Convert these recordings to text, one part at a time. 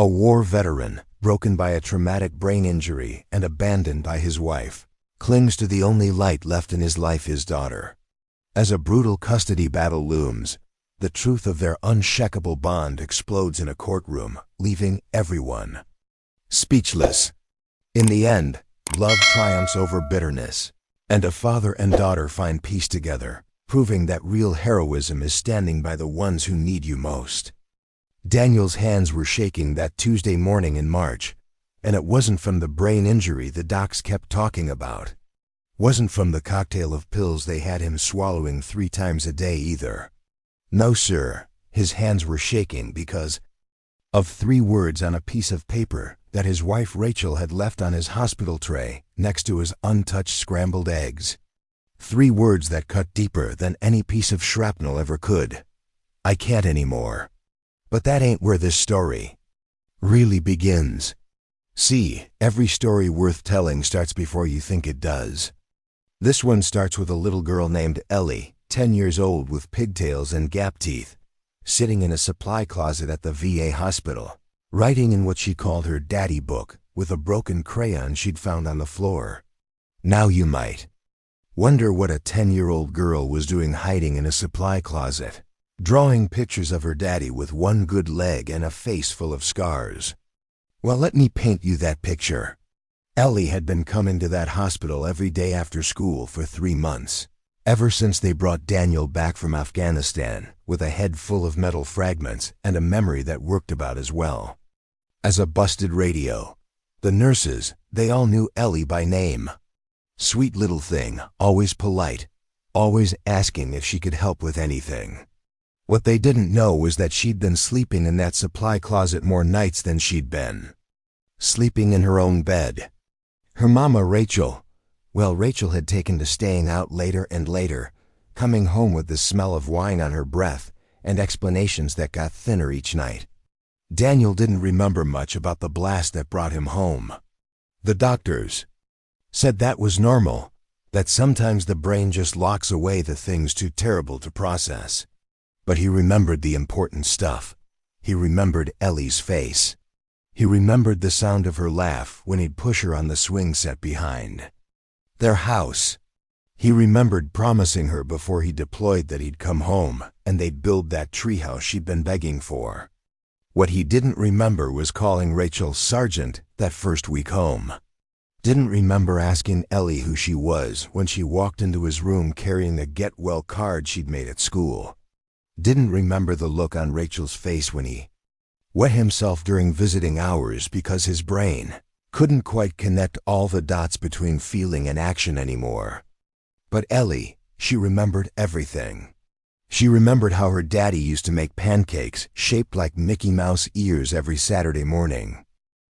A war veteran, broken by a traumatic brain injury and abandoned by his wife, clings to the only light left in his life, his daughter. As a brutal custody battle looms, the truth of their unshakable bond explodes in a courtroom, leaving everyone speechless. In the end, love triumphs over bitterness, and a father and daughter find peace together, proving that real heroism is standing by the ones who need you most. Daniel's hands were shaking that Tuesday morning in March, and it wasn't from the brain injury the docs kept talking about. Wasn't from the cocktail of pills they had him swallowing 3 times a day either. No, sir, his hands were shaking because of 3 words on a piece of paper that his wife Rachel had left on his hospital tray next to his untouched scrambled eggs. 3 words that cut deeper than any piece of shrapnel ever could. I can't anymore. But that ain't where this story really begins. See, every story worth telling starts before you think it does. This one starts with a little girl named Ellie, 10 years old with pigtails and gap teeth, sitting in a supply closet at the VA hospital, writing in what she called her daddy book with a broken crayon she'd found on the floor. Now you might wonder what a 10-year-old girl was doing hiding in a supply closet, drawing pictures of her daddy with one good leg and a face full of scars. Well, let me paint you that picture. Ellie had been coming to that hospital every day after school for 3 months, ever since they brought Daniel back from Afghanistan with a head full of metal fragments and a memory that worked about as well as a busted radio. The nurses, they all knew Ellie by name. Sweet little thing, always polite, always asking if she could help with anything. What they didn't know was that she'd been sleeping in that supply closet more nights than she'd been sleeping in her own bed. Her mama Rachel had taken to staying out later and later, coming home with the smell of wine on her breath and explanations that got thinner each night. Daniel didn't remember much about the blast that brought him home. The doctors said that was normal, that sometimes the brain just locks away the things too terrible to process. But he remembered the important stuff. He remembered Ellie's face. He remembered the sound of her laugh when he'd push her on the swing set behind their house. He remembered promising her before he deployed that he'd come home and they'd build that treehouse she'd been begging for. What he didn't remember was calling Rachel Sergeant that first week home. Didn't remember asking Ellie who she was when she walked into his room carrying the get well card she'd made at school. Didn't remember the look on Rachel's face when he wet himself during visiting hours because his brain couldn't quite connect all the dots between feeling and action anymore. But Ellie, she remembered everything. She remembered how her daddy used to make pancakes shaped like Mickey Mouse ears every Saturday morning.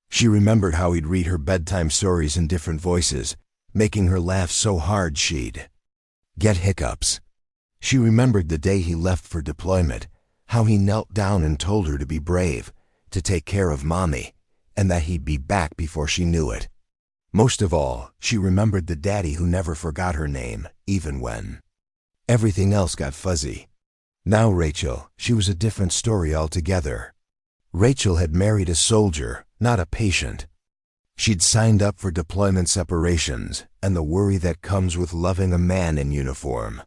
She remembered how he'd read her bedtime stories in different voices, making her laugh so hard she'd get hiccups. She remembered the day he left for deployment, how he knelt down and told her to be brave, to take care of Mommy, and that he'd be back before she knew it. Most of all, she remembered the daddy who never forgot her name, even when everything else got fuzzy. Now Rachel, she was a different story altogether. Rachel had married a soldier, not a patient. She'd signed up for deployment separations and the worry that comes with loving a man in uniform.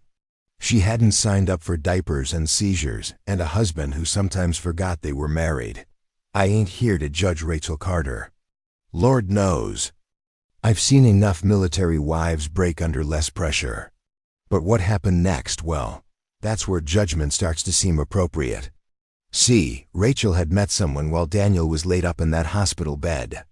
She hadn't signed up for diapers and seizures and a husband who sometimes forgot they were married. I ain't here to judge Rachel Carter. Lord knows, I've seen enough military wives break under less pressure. But what happened next, well, that's where judgment starts to seem appropriate. See, Rachel had met someone while Daniel was laid up in that hospital bed.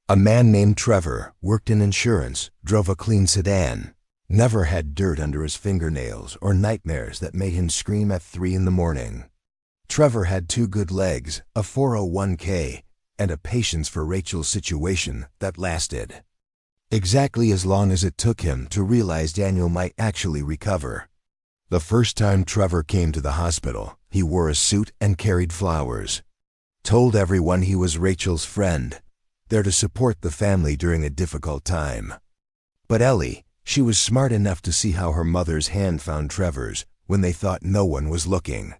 A man named Trevor, worked in insurance, drove a clean sedan, never had dirt under his fingernails or nightmares that made him scream at 3 in the morning. Trevor had 2 good legs, a 401k, and a patience for Rachel's situation that lasted exactly as long as it took him to realize Daniel might actually recover. The first time Trevor came to the hospital, he wore a suit and carried flowers. Told everyone he was Rachel's friend, there to support the family during a difficult time. But Ellie, she was smart enough to see how her mother's hand found Trevor's when they thought no one was looking.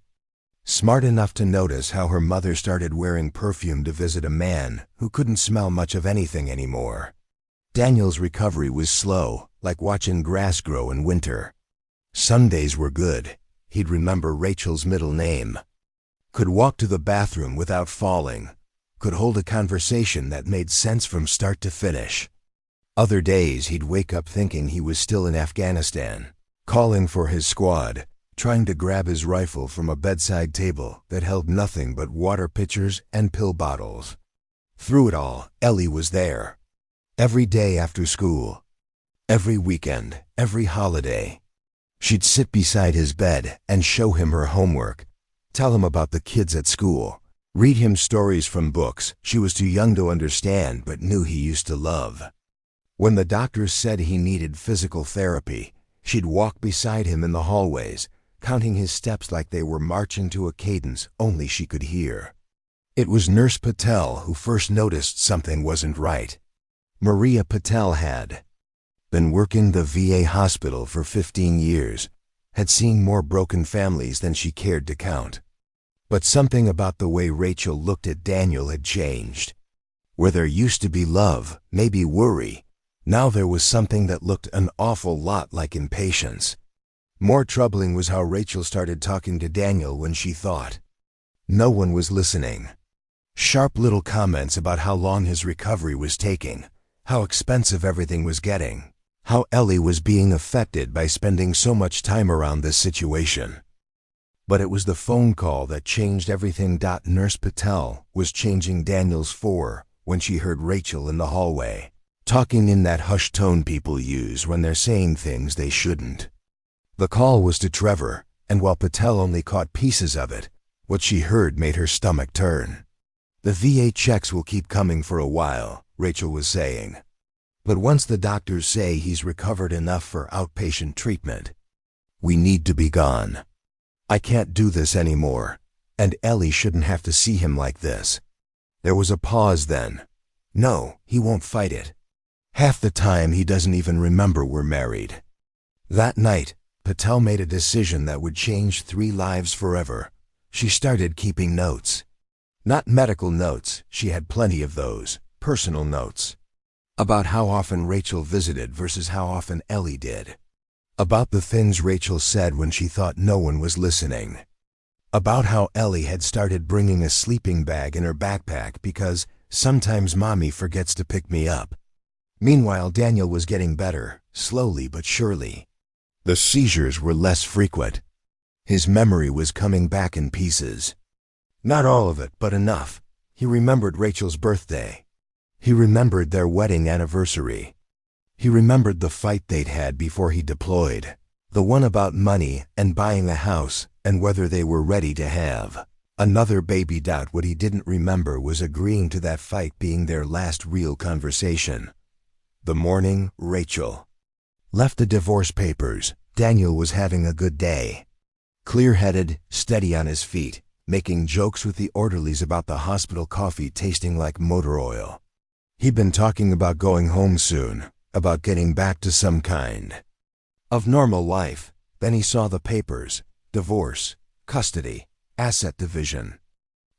Smart enough to notice how her mother started wearing perfume to visit a man who couldn't smell much of anything anymore. Daniel's recovery was slow, like watching grass grow in winter. Sundays were good. He'd remember Rachel's middle name. Could walk to the bathroom without falling. Could hold a conversation that made sense from start to finish. Other days he'd wake up thinking he was still in Afghanistan, calling for his squad, trying to grab his rifle from a bedside table that held nothing but water pitchers and pill bottles. Through it all, Ellie was there. Every day after school. Every weekend, every holiday. She'd sit beside his bed and show him her homework, tell him about the kids at school, read him stories from books she was too young to understand but knew he used to love. When the doctors said he needed physical therapy, she'd walk beside him in the hallways, counting his steps like they were marching to a cadence only she could hear. It was Nurse Patel who first noticed something wasn't right. Maria Patel had been working the VA hospital for 15 years, had seen more broken families than she cared to count. But something about the way Rachel looked at Daniel had changed. Where there used to be love, maybe worry, now there was something that looked an awful lot like impatience. More troubling was how Rachel started talking to Daniel when she thought no one was listening. Sharp little comments about how long his recovery was taking, how expensive everything was getting, how Ellie was being affected by spending so much time around this situation. But it was the phone call that changed everything. Nurse Patel was changing Daniel's when she heard Rachel in the hallway, talking in that hushed tone people use when they're saying things they shouldn't. The call was to Trevor, and while Patel only caught pieces of it, what she heard made her stomach turn. The VA checks will keep coming for a while, Rachel was saying. But once the doctors say he's recovered enough for outpatient treatment, we need to be gone. I can't do this anymore, and Ellie shouldn't have to see him like this. There was a pause then. No, he won't fight it. Half the time he doesn't even remember we're married. That night, Patel made a decision that would change 3 lives forever. She started keeping notes. Not medical notes, she had plenty of those, personal notes. About how often Rachel visited versus how often Ellie did. About the things Rachel said when she thought no one was listening. About how Ellie had started bringing a sleeping bag in her backpack because sometimes mommy forgets to pick me up. Meanwhile, Daniel was getting better, slowly but surely. The seizures were less frequent. His memory was coming back in pieces. Not all of it, but enough. He remembered Rachel's birthday. He remembered their wedding anniversary. He remembered the fight they'd had before he deployed, the one about money and buying a house and whether they were ready to have another baby. What he didn't remember was agreeing to that fight being their last real conversation. The morning Rachel left the divorce papers, Daniel was having a good day. Clear-headed, steady on his feet, making jokes with the orderlies about the hospital coffee tasting like motor oil. He'd been talking about going home soon, about getting back to some kind of normal life. Then he saw the papers, divorce, custody, asset division.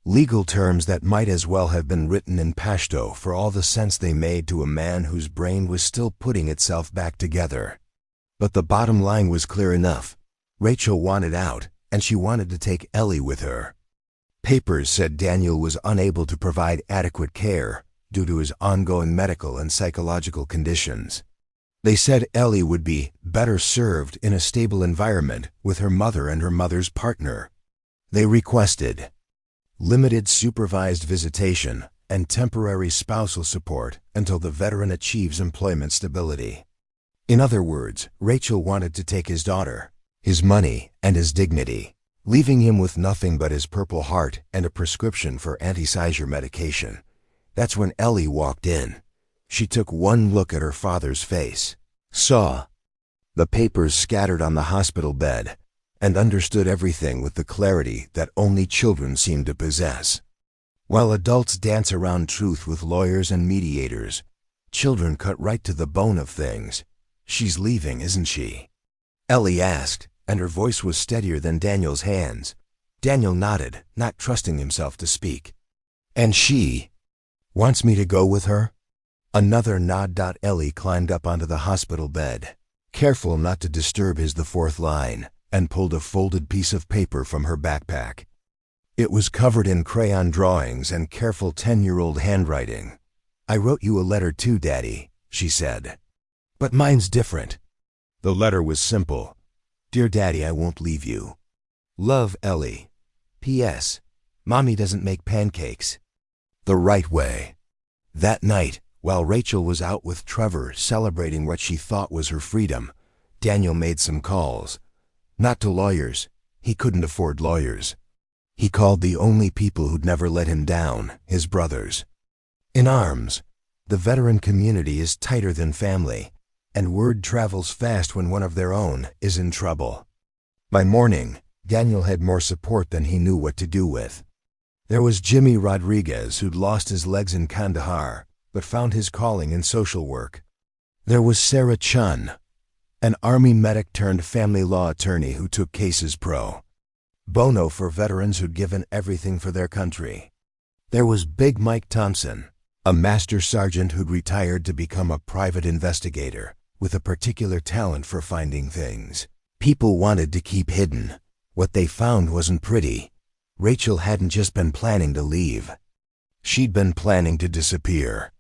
Legal terms that might as well have been written in Pashto for all the sense they made to a man whose brain was still putting itself back together. But the bottom line was clear enough. Rachel wanted out, and she wanted to take Ellie with her. Papers said Daniel was unable to provide adequate care due to his ongoing medical and psychological conditions. They said Ellie would be better served in a stable environment with her mother and her mother's partner. They requested limited supervised visitation and temporary spousal support until the veteran achieves employment stability. In other words, Rachel wanted to take his daughter, his money, and his dignity, leaving him with nothing but his Purple Heart and a prescription for anti-seizure medication. That's when Ellie walked in. She took one look at her father's face, saw the papers scattered on the hospital bed, and understood everything with the clarity that only children seem to possess. While adults dance around truth with lawyers and mediators, children cut right to the bone of things. She's leaving, isn't she? Ellie asked, and her voice was steadier than Daniel's hands. Daniel nodded, not trusting himself to speak. And she wants me to go with her? Another nod. Ellie climbed up onto the hospital bed, careful not to disturb the fourth line, and pulled a folded piece of paper from her backpack. It was covered in crayon drawings and careful 10-year-old handwriting. I wrote you a letter too, Daddy, she said. But mine's different. The letter was simple. Dear Daddy, I won't leave you. Love, Ellie. P.S. Mommy doesn't make pancakes the right way. That night, while Rachel was out with Trevor celebrating what she thought was her freedom, Daniel made some calls. Not to lawyers. He couldn't afford lawyers. He called the only people who'd never let him down, his brothers. In arms, the veteran community is tighter than family, and word travels fast when one of their own is in trouble. By morning, Daniel had more support than he knew what to do with. There was Jimmy Rodriguez, who'd lost his legs in Kandahar, but found his calling in social work. There was Sarah Chun, an Army medic turned family law attorney who took cases pro bono for veterans who'd given everything for their country. There was Big Mike Thompson, a master sergeant who'd retired to become a private investigator, with a particular talent for finding things people wanted to keep hidden. What they found wasn't pretty. Rachel hadn't just been planning to leave. She'd been planning to disappear.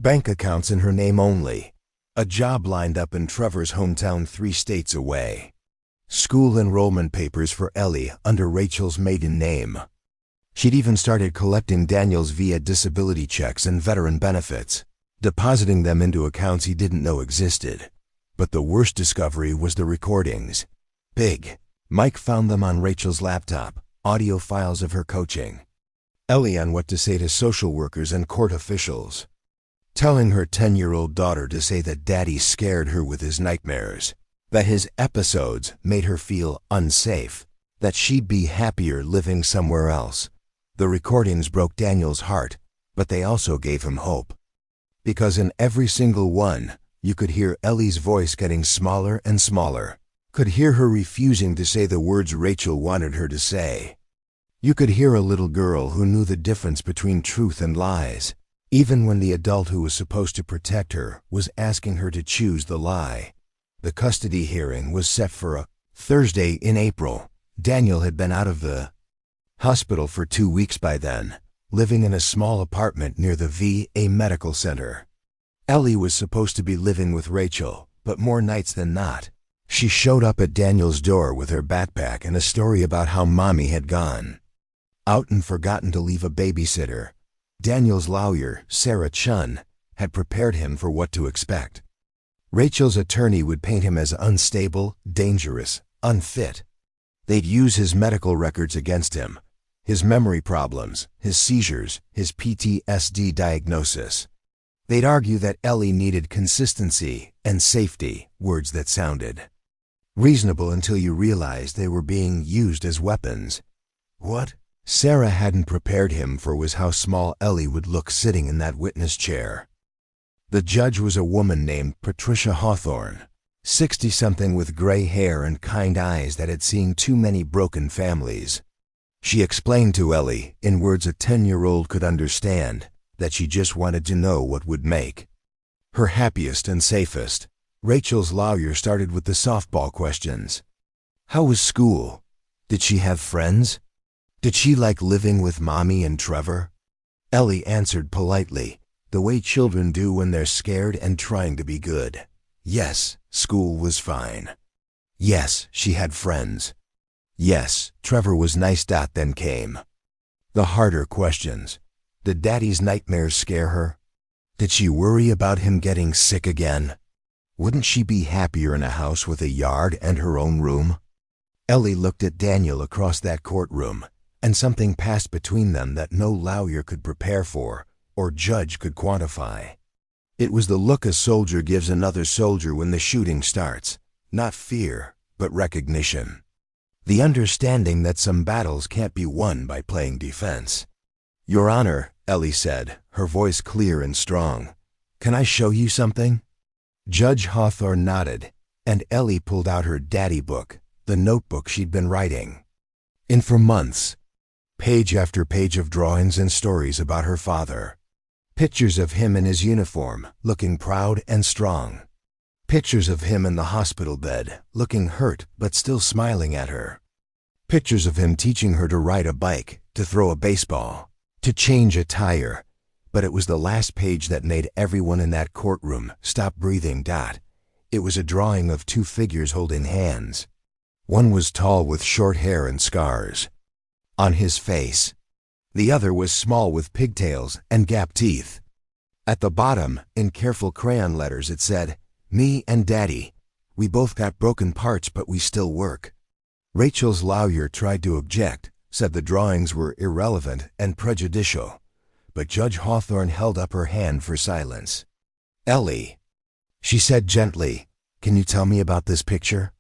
Bank accounts in her name only. A job lined up in Trevor's hometown 3 states away. School enrollment papers for Ellie under Rachel's maiden name. She'd even started collecting Daniel's via disability checks and veteran benefits, depositing them into accounts he didn't know existed. But the worst discovery was the recordings. Big Mike found them on Rachel's laptop, audio files of her coaching Ellie on what to say to social workers and court officials, telling her 10-year-old daughter to say that Daddy scared her with his nightmares, that his episodes made her feel unsafe, that she'd be happier living somewhere else. The recordings broke Daniel's heart, but they also gave him hope. Because in every single one, you could hear Ellie's voice getting smaller and smaller, could hear her refusing to say the words Rachel wanted her to say. You could hear a little girl who knew the difference between truth and lies, even when the adult who was supposed to protect her was asking her to choose the lie. The custody hearing was set for a Thursday in April. Daniel had been out of the hospital for 2 weeks by then, living in a small apartment near the VA medical center. Ellie was supposed to be living with Rachel, but more nights than not, she showed up at Daniel's door with her backpack and a story about how Mommy had gone out and forgotten to leave a babysitter. Daniel's lawyer, Sarah Chun, had prepared him for what to expect. Rachel's attorney would paint him as unstable, dangerous, unfit. They'd use his medical records against him, his memory problems, his seizures, his PTSD diagnosis. They'd argue that Ellie needed consistency and safety, words that sounded reasonable until you realized they were being used as weapons. What Sarah hadn't prepared him for was how small Ellie would look sitting in that witness chair. The judge was a woman named Patricia Hawthorne, 60-something with gray hair and kind eyes that had seen too many broken families. She explained to Ellie, in words a 10-year-old could understand, that she just wanted to know what would make her happiest and safest. Rachel's lawyer started with the softball questions. How was school? Did she have friends? Did she like living with Mommy and Trevor? Ellie answered politely, the way children do when they're scared and trying to be good. Yes, school was fine. Yes, she had friends. Yes, Trevor was nice. Then came the harder questions. Did Daddy's nightmares scare her? Did she worry about him getting sick again? Wouldn't she be happier in a house with a yard and her own room? Ellie looked at Daniel across that courtroom, and something passed between them that no lawyer could prepare for or judge could quantify. It was the look a soldier gives another soldier when the shooting starts, not fear, but recognition. The understanding that some battles can't be won by playing defense. Your Honor, Ellie said, her voice clear and strong. Can I show you something? Judge Hawthorne nodded, and Ellie pulled out her daddy book, the notebook she'd been writing. In for months. Page after page of drawings and stories about her father. Pictures of him in his uniform, looking proud and strong. Pictures of him in the hospital bed, looking hurt but still smiling at her. Pictures of him teaching her to ride a bike, to throw a baseball, to change a tire. But it was the last page that made everyone in that courtroom stop breathing. It was a drawing of two figures holding hands. One was tall with short hair and scars on his face. The other was small with pigtails and gap teeth. At the bottom, in careful crayon letters, it said, "Me and Daddy. We both got broken parts, but we still work." Rachel's lawyer tried to object, said the drawings were irrelevant and prejudicial, but Judge Hawthorne held up her hand for silence. "Ellie," she said gently, "can you tell me about this picture?"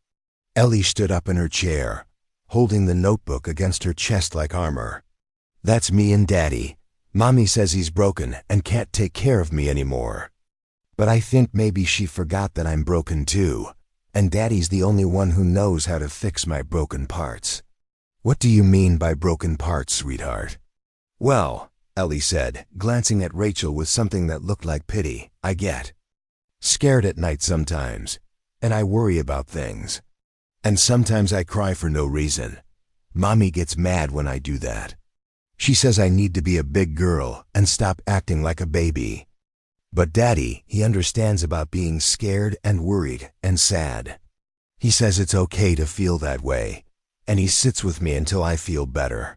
Ellie stood up in her chair, holding the notebook against her chest like armor. "That's me and Daddy. Mommy says he's broken and can't take care of me anymore. But I think maybe she forgot that I'm broken too, and Daddy's the only one who knows how to fix my broken parts." "What do you mean by broken parts, sweetheart?" "Well," Ellie said, glancing at Rachel with something that looked like pity, "I get scared at night sometimes, and I worry about things. And sometimes I cry for no reason. Mommy gets mad when I do that. She says I need to be a big girl and stop acting like a baby. But Daddy, he understands about being scared and worried and sad. He says it's okay to feel that way, and he sits with me until I feel better."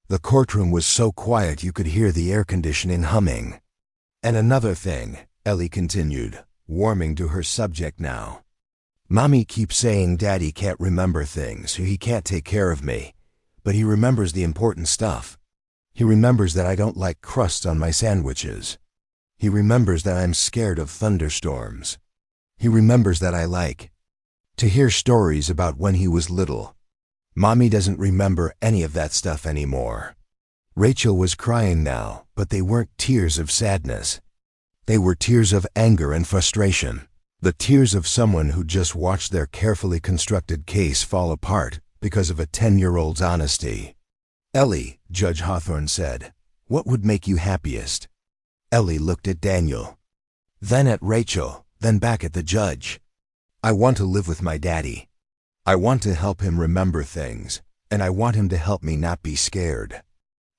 The courtroom was so quiet you could hear the air conditioning humming. "And another thing," Ellie continued, warming to her subject now. "Mommy keeps saying Daddy can't remember things, so he can't take care of me, but he remembers the important stuff. He remembers that I don't like crust on my sandwiches. He remembers that I'm scared of thunderstorms. He remembers that I like to hear stories about when he was little. Mommy doesn't remember any of that stuff anymore." Rachel was crying now, but they weren't tears of sadness. They were tears of anger and frustration. The tears of someone who just watched their carefully constructed case fall apart because of a 10-year-old's honesty. "Ellie," Judge Hawthorne said, "what would make you happiest?" Ellie looked at Daniel, then at Rachel, then back at the judge. "I want to live with my daddy. I want to help him remember things, and I want him to help me not be scared.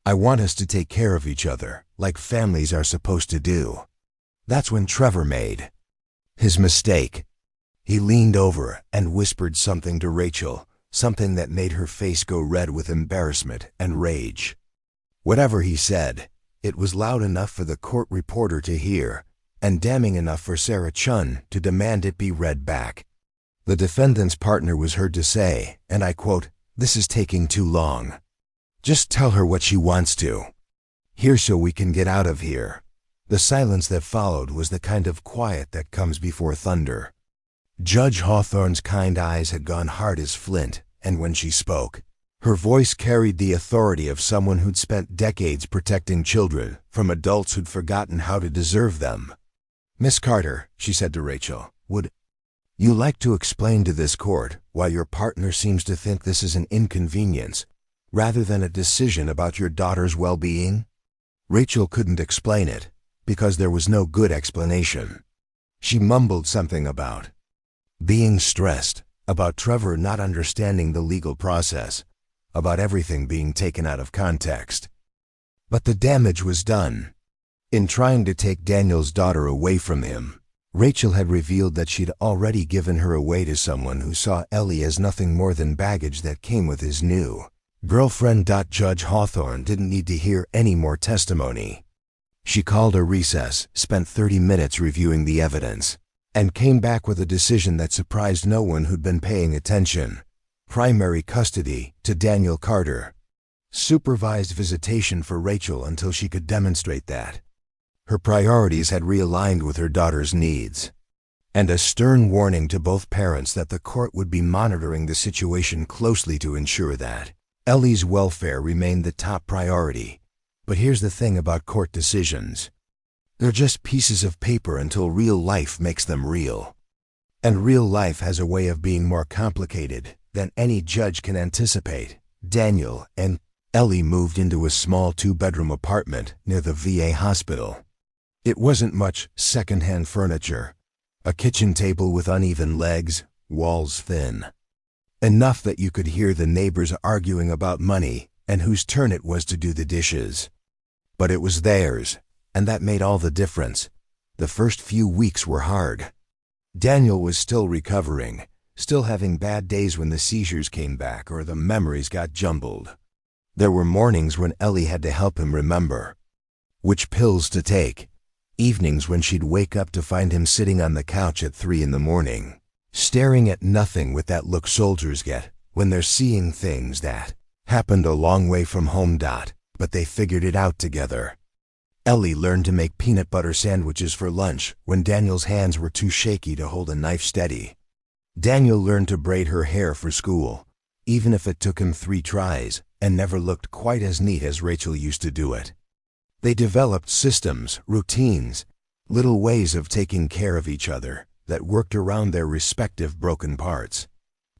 I want us to take care of each other, like families are supposed to do." That's when Trevor made his mistake. He leaned over and whispered something to Rachel, something that made her face go red with embarrassment and rage. Whatever he said, it was loud enough for the court reporter to hear, and damning enough for Sarah Chun to demand it be read back. The defendant's partner was heard to say, and I quote, "This is taking too long. Just tell her what she wants to. Here so we can get out of here." The silence that followed was the kind of quiet that comes before thunder. Judge Hawthorne's kind eyes had gone hard as flint, and when she spoke, her voice carried the authority of someone who'd spent decades protecting children from adults who'd forgotten how to deserve them. "Miss Carter," she said to Rachel, "would you like to explain to this court why your partner seems to think this is an inconvenience rather than a decision about your daughter's well-being?" Rachel couldn't explain it, because there was no good explanation. She mumbled something about being stressed, about Trevor not understanding the legal process, about everything being taken out of context. But the damage was done. In trying to take Daniel's daughter away from him, Rachel had revealed that she'd already given her away to someone who saw Ellie as nothing more than baggage that came with his new girlfriend. Judge Hawthorne didn't need to hear any more testimony. She called a recess, spent 30 minutes reviewing the evidence, and came back with a decision that surprised no one who'd been paying attention. Primary custody to Daniel Carter. Supervised visitation for Rachel until she could demonstrate that her priorities had realigned with her daughter's needs. And a stern warning to both parents that the court would be monitoring the situation closely to ensure that Ellie's welfare remained the top priority. But here's the thing about court decisions. They're just pieces of paper until real life makes them real. And real life has a way of being more complicated than any judge can anticipate. Daniel and Ellie moved into a small 2-bedroom apartment near the VA hospital. It wasn't much second-hand furniture. A kitchen table with uneven legs, walls thin. Enough that you could hear the neighbors arguing about money and whose turn it was to do the dishes. But it was theirs, and that made all the difference. The first few weeks were hard. Daniel was still recovering, still having bad days when the seizures came back or the memories got jumbled. There were mornings when Ellie had to help him remember which pills to take, evenings when she'd wake up to find him sitting on the couch at 3 in the morning, staring at nothing with that look soldiers get when they're seeing things that happened a long way from home. But they figured it out together. Ellie learned to make peanut butter sandwiches for lunch when Daniel's hands were too shaky to hold a knife steady. Daniel learned to braid her hair for school, even if it took him 3 tries and never looked quite as neat as Rachel used to do it. They developed systems, routines, little ways of taking care of each other that worked around their respective broken parts.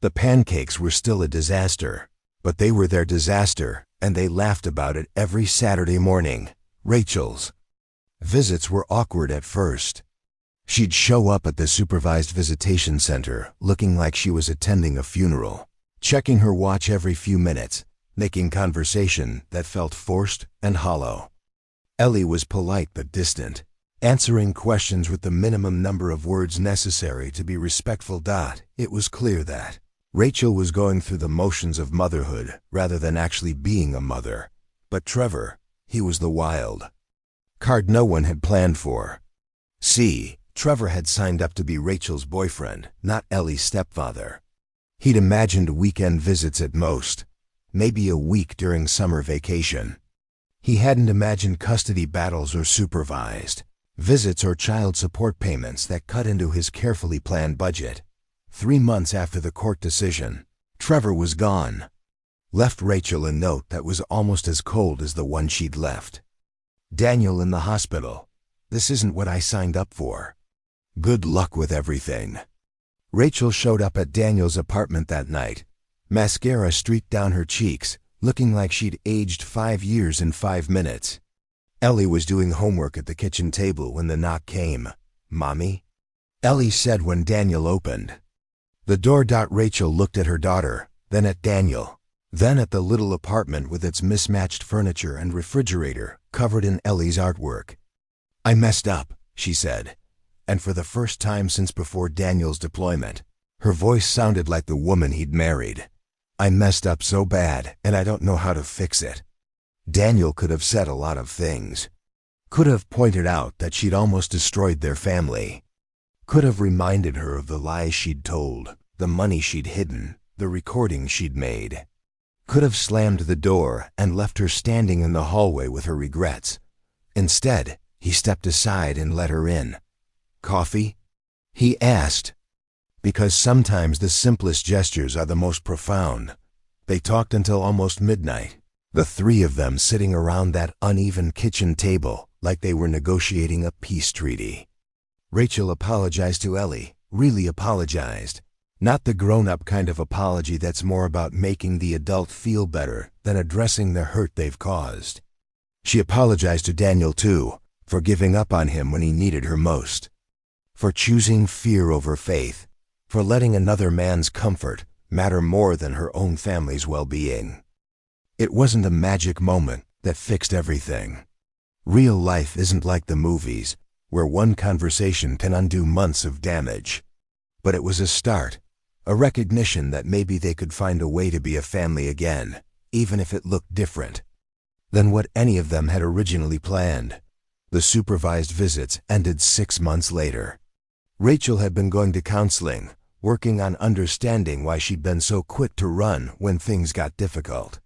The pancakes were still a disaster, but they were their disaster, and they laughed about it every Saturday morning. Rachel's visits were awkward at first. She'd show up at the supervised visitation center looking like she was attending a funeral, checking her watch every few minutes, making conversation that felt forced and hollow. Ellie was polite but distant, answering questions with the minimum number of words necessary to be respectful. It was clear that Rachel was going through the motions of motherhood rather than actually being a mother. But Trevor, he was the wild card no one had planned for. Trevor had signed up to be Rachel's boyfriend, not Ellie's stepfather. He'd imagined weekend visits at most, maybe a week during summer vacation. He hadn't imagined custody battles or supervised visits or child support payments that cut into his carefully planned budget. 3 months after the court decision, Trevor was gone. Left Rachel a note that was almost as cold as the one she'd left. Daniel in the hospital. This isn't what I signed up for. Good luck with everything. Rachel showed up at Daniel's apartment that night, mascara streaked down her cheeks, looking like she'd aged 5 years in 5 minutes. Ellie was doing homework at the kitchen table when the knock came. "Mommy?" Ellie said when Daniel opened the door. Rachel looked at her daughter, then at Daniel, then at the little apartment with its mismatched furniture and refrigerator covered in Ellie's artwork. "I messed up," she said, and for the first time since before Daniel's deployment, her voice sounded like the woman he'd married. "I messed up so bad, and I don't know how to fix it." Daniel could have said a lot of things. Could have pointed out that she'd almost destroyed their family. Could have reminded her of the lies she'd told, the money she'd hidden, the recordings she'd made. Could have slammed the door and left her standing in the hallway with her regrets. Instead, he stepped aside and let her in. "Coffee?" he asked. Because sometimes the simplest gestures are the most profound. They talked until almost midnight, the 3 of them sitting around that uneven kitchen table like they were negotiating a peace treaty. Rachel apologized to Ellie, really apologized. Not the grown-up kind of apology that's more about making the adult feel better than addressing the hurt they've caused. She apologized to Daniel too, for giving up on him when he needed her most. For choosing fear over faith. For letting another man's comfort matter more than her own family's well-being. It wasn't a magic moment that fixed everything. Real life isn't like the movies, where one conversation can undo months of damage. But it was a start, a recognition that maybe they could find a way to be a family again, even if it looked different than what any of them had originally planned. The supervised visits ended 6 months later. Rachel had been going to counseling, working on understanding why she'd been so quick to run when things got difficult.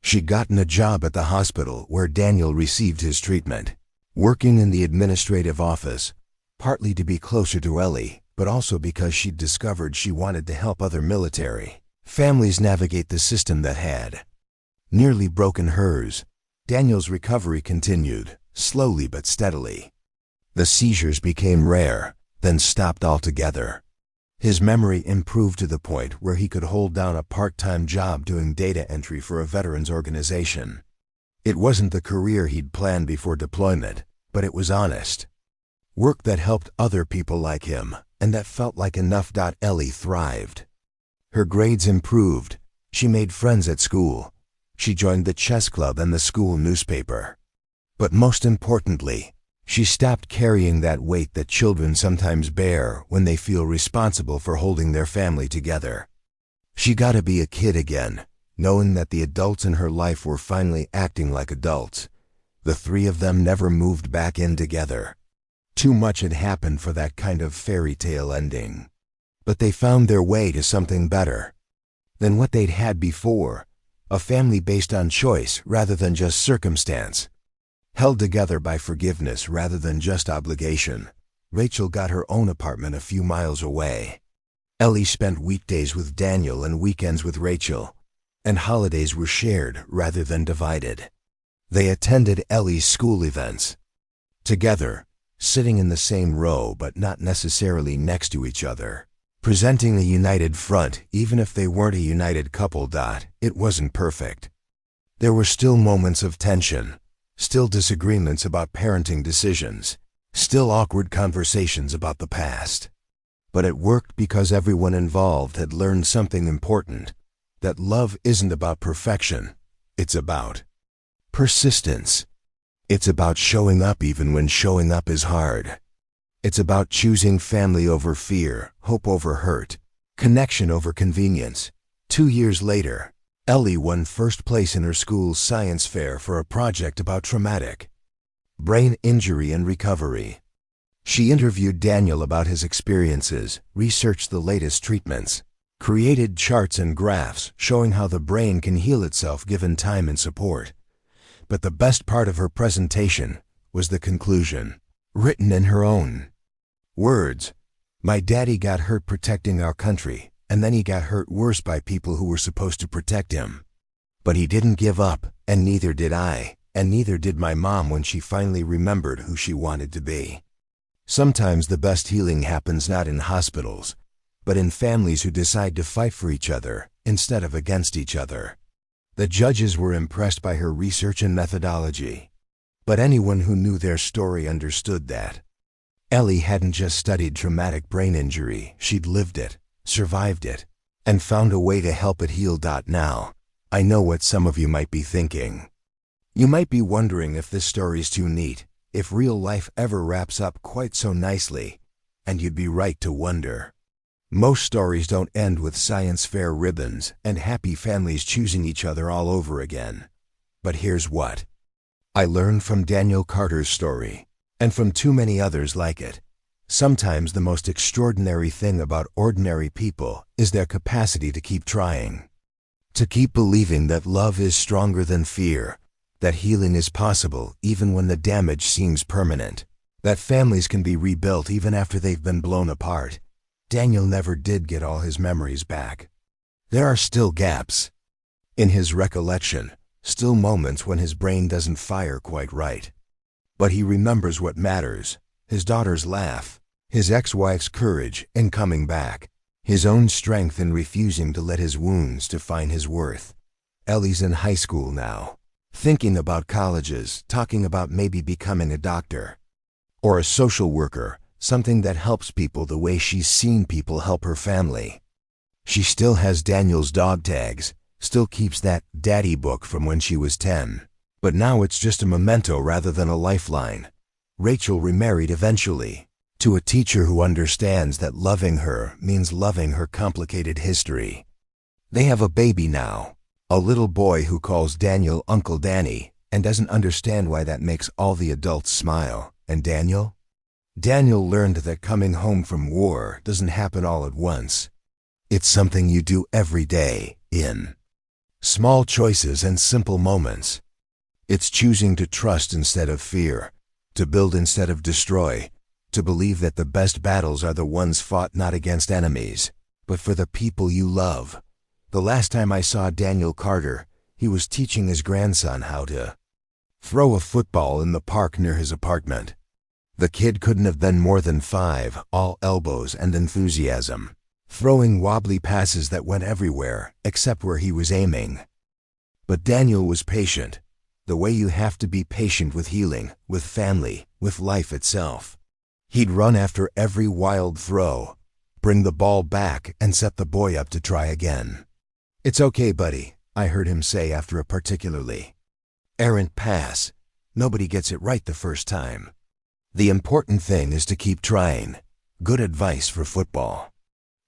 She'd gotten a job at the hospital where Daniel received his treatment, working in the administrative office, partly to be closer to Ellie, but also because she'd discovered she wanted to help other military families navigate the system that had nearly broken hers. Daniel's recovery continued, slowly but steadily. The seizures became rare, then stopped altogether. His memory improved to the point where he could hold down a part-time job doing data entry for a veterans organization. It wasn't the career he'd planned before deployment, but it was honest. Work that helped other people like him, and that felt like enough. Ellie thrived. Her grades improved. She made friends at school. She joined the chess club and the school newspaper. But most importantly, she stopped carrying that weight that children sometimes bear when they feel responsible for holding their family together. She got to be a kid again, knowing that the adults in her life were finally acting like adults. The three of them never moved back in together. Too much had happened for that kind of fairy tale ending. But they found their way to something better than what they'd had before, a family based on choice rather than just circumstance. Held together by forgiveness rather than just obligation, Rachel got her own apartment a few miles away. Ellie spent weekdays with Daniel and weekends with Rachel, and holidays were shared rather than divided. They attended Ellie's school events together, sitting in the same row but not necessarily next to each other, presenting a united front even if they weren't a united couple. It wasn't perfect. There were still moments of tension, still disagreements about parenting decisions, still awkward conversations about the past. But it worked because everyone involved had learned something important, that love isn't about perfection, it's about persistence. It's about showing up even when showing up is hard. It's about choosing family over fear, hope over hurt, connection over convenience. 2 years later, Ellie won first place in her school's science fair for a project about traumatic brain injury and recovery. She interviewed Daniel about his experiences, researched the latest treatments, created charts and graphs showing how the brain can heal itself given time and support. But the best part of her presentation was the conclusion, written in her own words. My daddy got hurt protecting our country, and then he got hurt worse by people who were supposed to protect him. But he didn't give up, and neither did I, and neither did my mom when she finally remembered who she wanted to be. Sometimes the best healing happens not in hospitals, but in families who decide to fight for each other instead of against each other. The judges were impressed by her research and methodology, but anyone who knew their story understood that Ellie hadn't just studied traumatic brain injury, she'd lived it, survived it, and found a way to help it heal. Now, I know what some of you might be thinking. You might be wondering if this story's too neat, if real life ever wraps up quite so nicely, and you'd be right to wonder. Most stories don't end with science fair ribbons and happy families choosing each other all over again. But here's what I learned from Daniel Carter's story, and from too many others like it. Sometimes the most extraordinary thing about ordinary people is their capacity to keep trying. To keep believing that love is stronger than fear, that healing is possible even when the damage seems permanent, that families can be rebuilt even after they've been blown apart. Daniel never did get all his memories back. There are still gaps in his recollection, still moments when his brain doesn't fire quite right. But he remembers what matters, his daughter's laugh, his ex-wife's courage in coming back, his own strength in refusing to let his wounds define his worth. Ellie's in high school now, thinking about colleges, talking about maybe becoming a doctor or a social worker, something that helps people the way she's seen people help her family. She still has Daniel's dog tags, still keeps that daddy book from when she was 10. But now it's just a memento rather than a lifeline. Rachel remarried eventually, to a teacher who understands that loving her means loving her complicated history. They have a baby now, a little boy who calls Daniel Uncle Danny and doesn't understand why that makes all the adults smile. And Daniel learned that coming home from war doesn't happen all at once. It's something you do every day, in small choices and simple moments. It's choosing to trust instead of fear, to build instead of destroy, to believe that the best battles are the ones fought not against enemies, but for the people you love. The last time I saw Daniel Carter, he was teaching his grandson how to throw a football in the park near his apartment. The kid couldn't have been more than 5, all elbows and enthusiasm. throwing wobbly passes that went everywhere except where he was aiming. But Daniel was patient, the way you have to be patient with healing, with family, with life itself. He'd run after every wild throw, bring the ball back, and set the boy up to try again. "It's okay, buddy," I heard him say after a particularly errant pass. "Nobody gets it right the first time. The important thing is to keep trying." Good advice for football.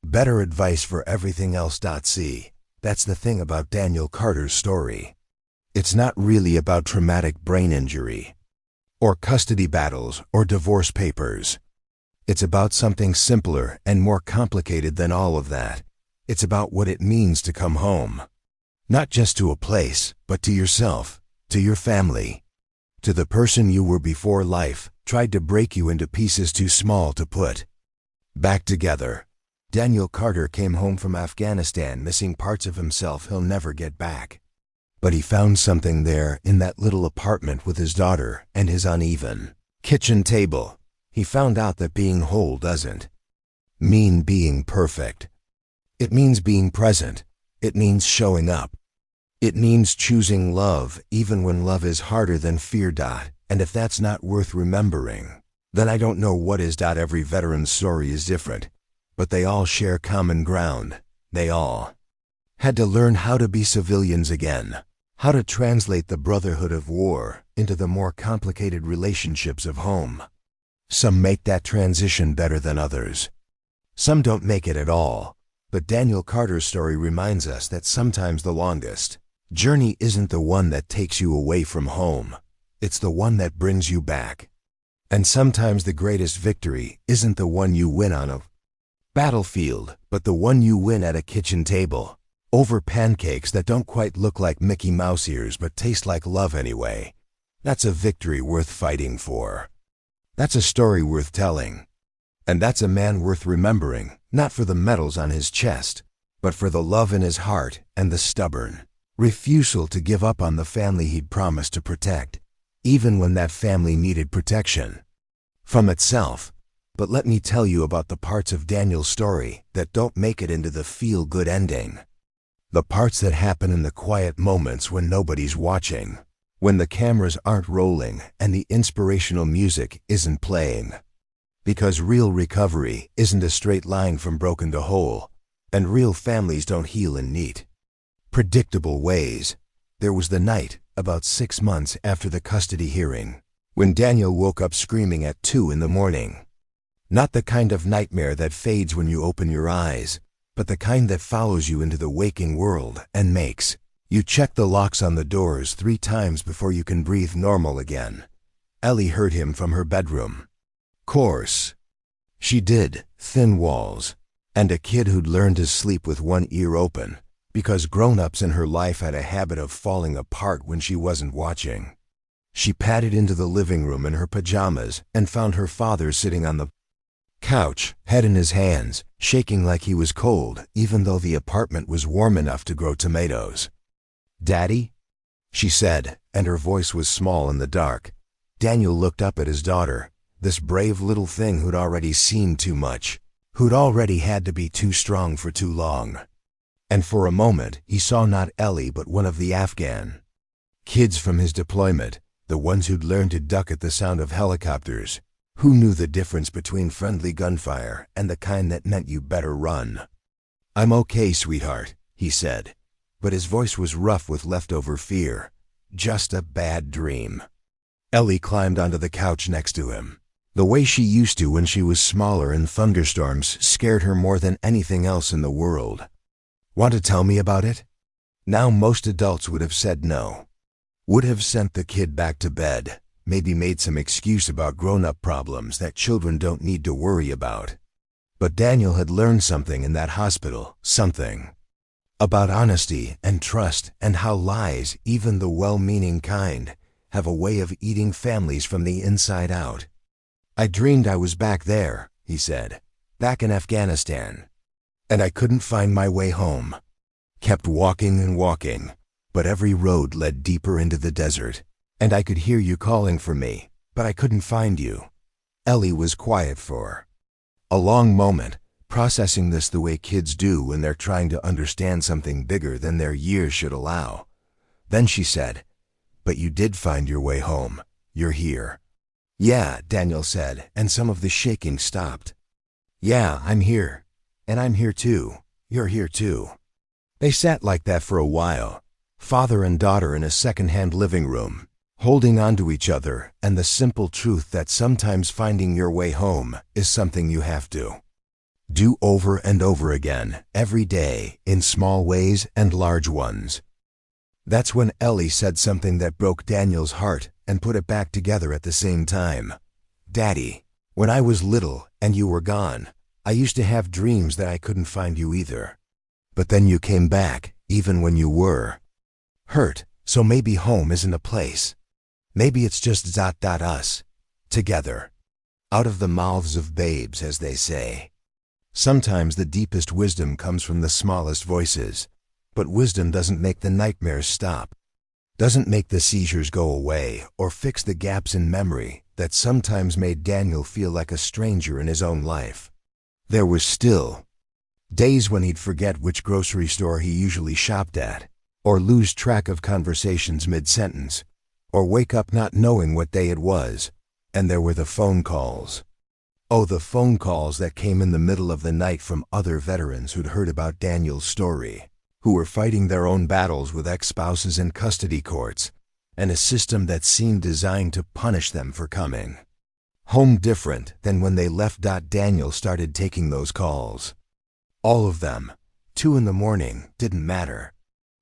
Better advice for everything else. See, that's the thing about Daniel Carter's story. It's not really about traumatic brain injury, or custody battles, or divorce papers. It's about something simpler and more complicated than all of that. It's about what it means to come home. Not just to a place, but to yourself, to your family, to the person you were before life tried to break you into pieces too small to put back together. Daniel Carter came home from Afghanistan missing parts of himself he'll never get back. But he found something there in that little apartment with his daughter and his uneven kitchen table. He found out that being whole doesn't mean being perfect. It means being present. It means showing up. It means choosing love even when love is harder than fear. And if that's not worth remembering, then I don't know what is. Every veteran's story is different, but they all share common ground. They all had to learn how to be civilians again, how to translate the brotherhood of war into the more complicated relationships of home. Some make that transition better than others. Some don't make it at all. But Daniel Carter's story reminds us that sometimes the longest journey isn't the one that takes you away from home. It's the one that brings you back. And sometimes the greatest victory isn't the one you win on a battlefield, but the one you win at a kitchen table, over pancakes that don't quite look like Mickey Mouse ears but taste like love anyway. That's a victory worth fighting for. That's a story worth telling. And that's a man worth remembering, not for the medals on his chest, but for the love in his heart and the stubborn refusal to give up on the family he'd promised to protect, even when that family needed protection from itself. But let me tell you about the parts of Daniel's story that don't make it into the feel-good ending. The parts that happen in the quiet moments when nobody's watching, when the cameras aren't rolling and the inspirational music isn't playing. Because real recovery isn't a straight line from broken to whole, and real families don't heal in neat, predictable ways. There was the night, about 6 months after the custody hearing, when Daniel woke up screaming at 2 in the morning. Not the kind of nightmare that fades when you open your eyes, but the kind that follows you into the waking world and makes you check the locks on the doors 3 times before you can breathe normal again. Ellie heard him from her bedroom. Course she did. Thin walls, and a kid who'd learned to sleep with one ear open, because grown-ups in her life had a habit of falling apart when she wasn't watching. She padded into the living room in her pajamas and found her father sitting on the couch, head in his hands, shaking like he was cold, even though the apartment was warm enough to grow tomatoes. "Daddy?" she said, and her voice was small in the dark. Daniel looked up at his daughter, this brave little thing who'd already seen too much, who'd already had to be too strong for too long. And for a moment, he saw not Ellie but one of the Afghan kids from his deployment, the ones who'd learned to duck at the sound of helicopters, who knew the difference between friendly gunfire and the kind that meant you better run. "I'm okay, sweetheart," he said, but his voice was rough with leftover fear. "Just a bad dream." Ellie climbed onto the couch next to him. The way she used to when she was smaller and thunderstorms scared her more than anything else in the world. "Want to tell me about it?" Now most adults would have said no. Would have sent the kid back to bed, maybe made some excuse about grown-up problems that children don't need to worry about. But Daniel had learned something in that hospital, something about honesty and trust and how lies, even the well-meaning kind, have a way of eating families from the inside out. "I dreamed I was back there," he said, "back in Afghanistan. And I couldn't find my way home. Kept walking and walking, but every road led deeper into the desert. And I could hear you calling for me, but I couldn't find you." Ellie was quiet for a long moment, processing this the way kids do when they're trying to understand something bigger than their years should allow. Then she said, "But you did find your way home. You're here." "Yeah," Daniel said, and some of the shaking stopped. "Yeah, I'm here. And I'm here too. You're here too." They sat like that for a while, father and daughter in a second-hand living room, holding on to each other and the simple truth that sometimes finding your way home is something you have to do over and over again, every day, in small ways and large ones. That's when Ellie said something that broke Daniel's heart and put it back together at the same time. "Daddy, when I was little and you were gone, I used to have dreams that I couldn't find you either. But then you came back, even when you were hurt, so maybe home isn't a place. Maybe it's just us, together. Out of the mouths of babes, as they say." Sometimes the deepest wisdom comes from the smallest voices, but wisdom doesn't make the nightmares stop, doesn't make the seizures go away, or fix the gaps in memory that sometimes made Daniel feel like a stranger in his own life. There was still days when he'd forget which grocery store he usually shopped at, or lose track of conversations mid-sentence, or wake up not knowing what day it was. And there were the phone calls. Oh, the phone calls that came in the middle of the night from other veterans who'd heard about Daniel's story, who were fighting their own battles with ex-spouses in custody courts, and a system that seemed designed to punish them for coming home different than when they left. Daniel started taking those calls. All of them, 2 in the morning, didn't matter.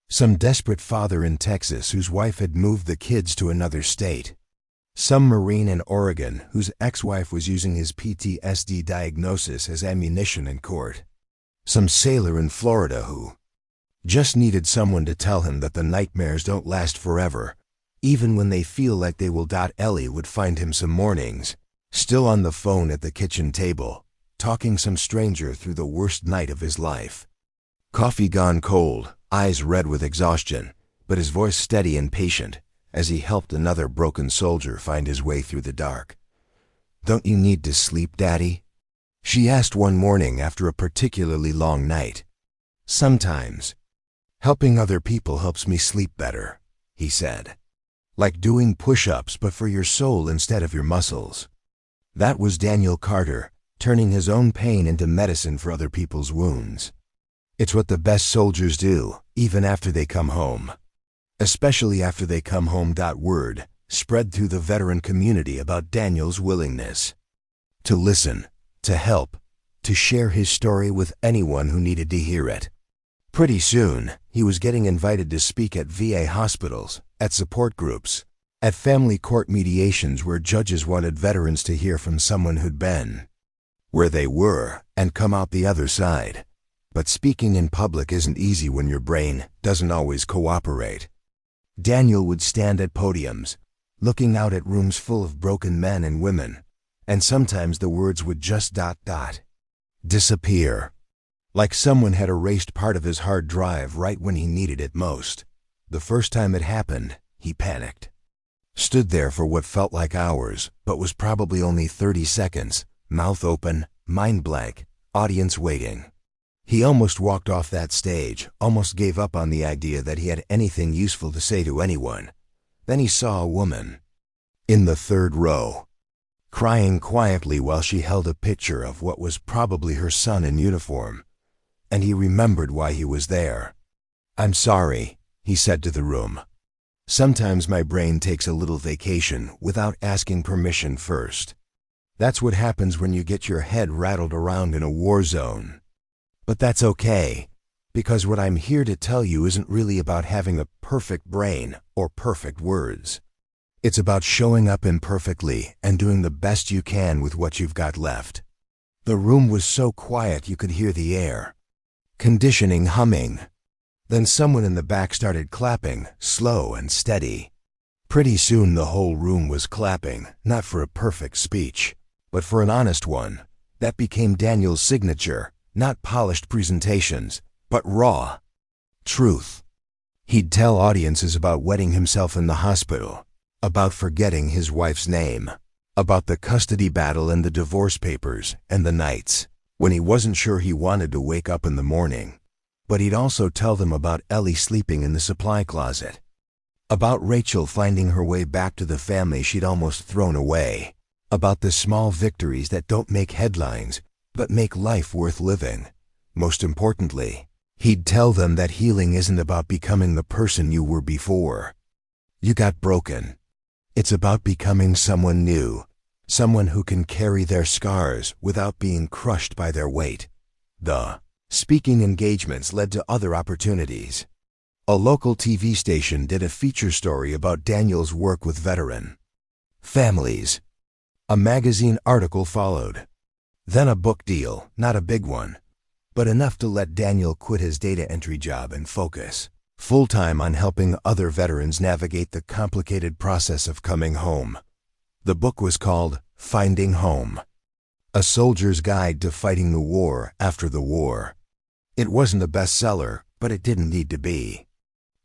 Some desperate father in Texas whose wife had moved the kids to another state. Some Marine in Oregon whose ex-wife was using his PTSD diagnosis as ammunition in court. Some sailor in Florida who just needed someone to tell him that the nightmares don't last forever, even when they feel like they will. Ellie would find him some mornings, still on the phone at the kitchen table, talking some stranger through the worst night of his life. Coffee gone cold, eyes red with exhaustion, but his voice steady and patient as he helped another broken soldier find his way through the dark. "Don't you need to sleep, Daddy?" she asked one morning after a particularly long night. "Sometimes. Helping other people helps me sleep better," he said. "Like doing push-ups but for your soul instead of your muscles." That was Daniel Carter, turning his own pain into medicine for other people's wounds. It's what the best soldiers do, even after they come home. Especially after they come home. Word spread through the veteran community about Daniel's willingness to listen, to help, to share his story with anyone who needed to hear it. Pretty soon, he was getting invited to speak at VA hospitals, at support groups, at family court mediations where judges wanted veterans to hear from someone who'd been where they were and come out the other side. But speaking in public isn't easy when your brain doesn't always cooperate. Daniel would stand at podiums, looking out at rooms full of broken men and women, and sometimes the words would just disappear. Like someone had erased part of his hard drive right when he needed it most. The first time it happened, he panicked. Stood there for what felt like hours, but was probably only 30 seconds, mouth open, mind blank, audience waiting. He almost walked off that stage, almost gave up on the idea that he had anything useful to say to anyone. Then he saw a woman in the 3rd row, crying quietly while she held a picture of what was probably her son in uniform. And he remembered why he was there. "I'm sorry," he said to the room. "Sometimes my brain takes a little vacation without asking permission first. That's what happens when you get your head rattled around in a war zone. But that's okay, because what I'm here to tell you isn't really about having a perfect brain or perfect words. It's about showing up imperfectly and doing the best you can with what you've got left." The room was so quiet you could hear the air conditioning humming. Then someone in the back started clapping, slow and steady. Pretty soon the whole room was clapping, not for a perfect speech, but for an honest one. That became Daniel's signature, not polished presentations, but raw truth. He'd tell audiences about wetting himself in the hospital, about forgetting his wife's name, about the custody battle and the divorce papers and the nights When he wasn't sure, he wanted to wake up in the morning, but he'd also tell them about Ellie sleeping in the supply closet, about Rachel finding her way back to the family she'd almost thrown away, about the small victories that don't make headlines but make life worth living. Most importantly, he'd tell them that healing isn't about becoming the person you were before. You got broken. It's about becoming someone new, someone who can carry their scars without being crushed by their weight. The speaking engagements led to other opportunities. A local TV station did a feature story about Daniel's work with veteran families. A magazine article followed. Then a book deal, not a big one, but enough to let Daniel quit his data entry job and focus full-time on helping other veterans navigate the complicated process of coming home. The book was called Finding Home, A Soldier's Guide to Fighting the War After the War. It wasn't a bestseller, but it didn't need to be.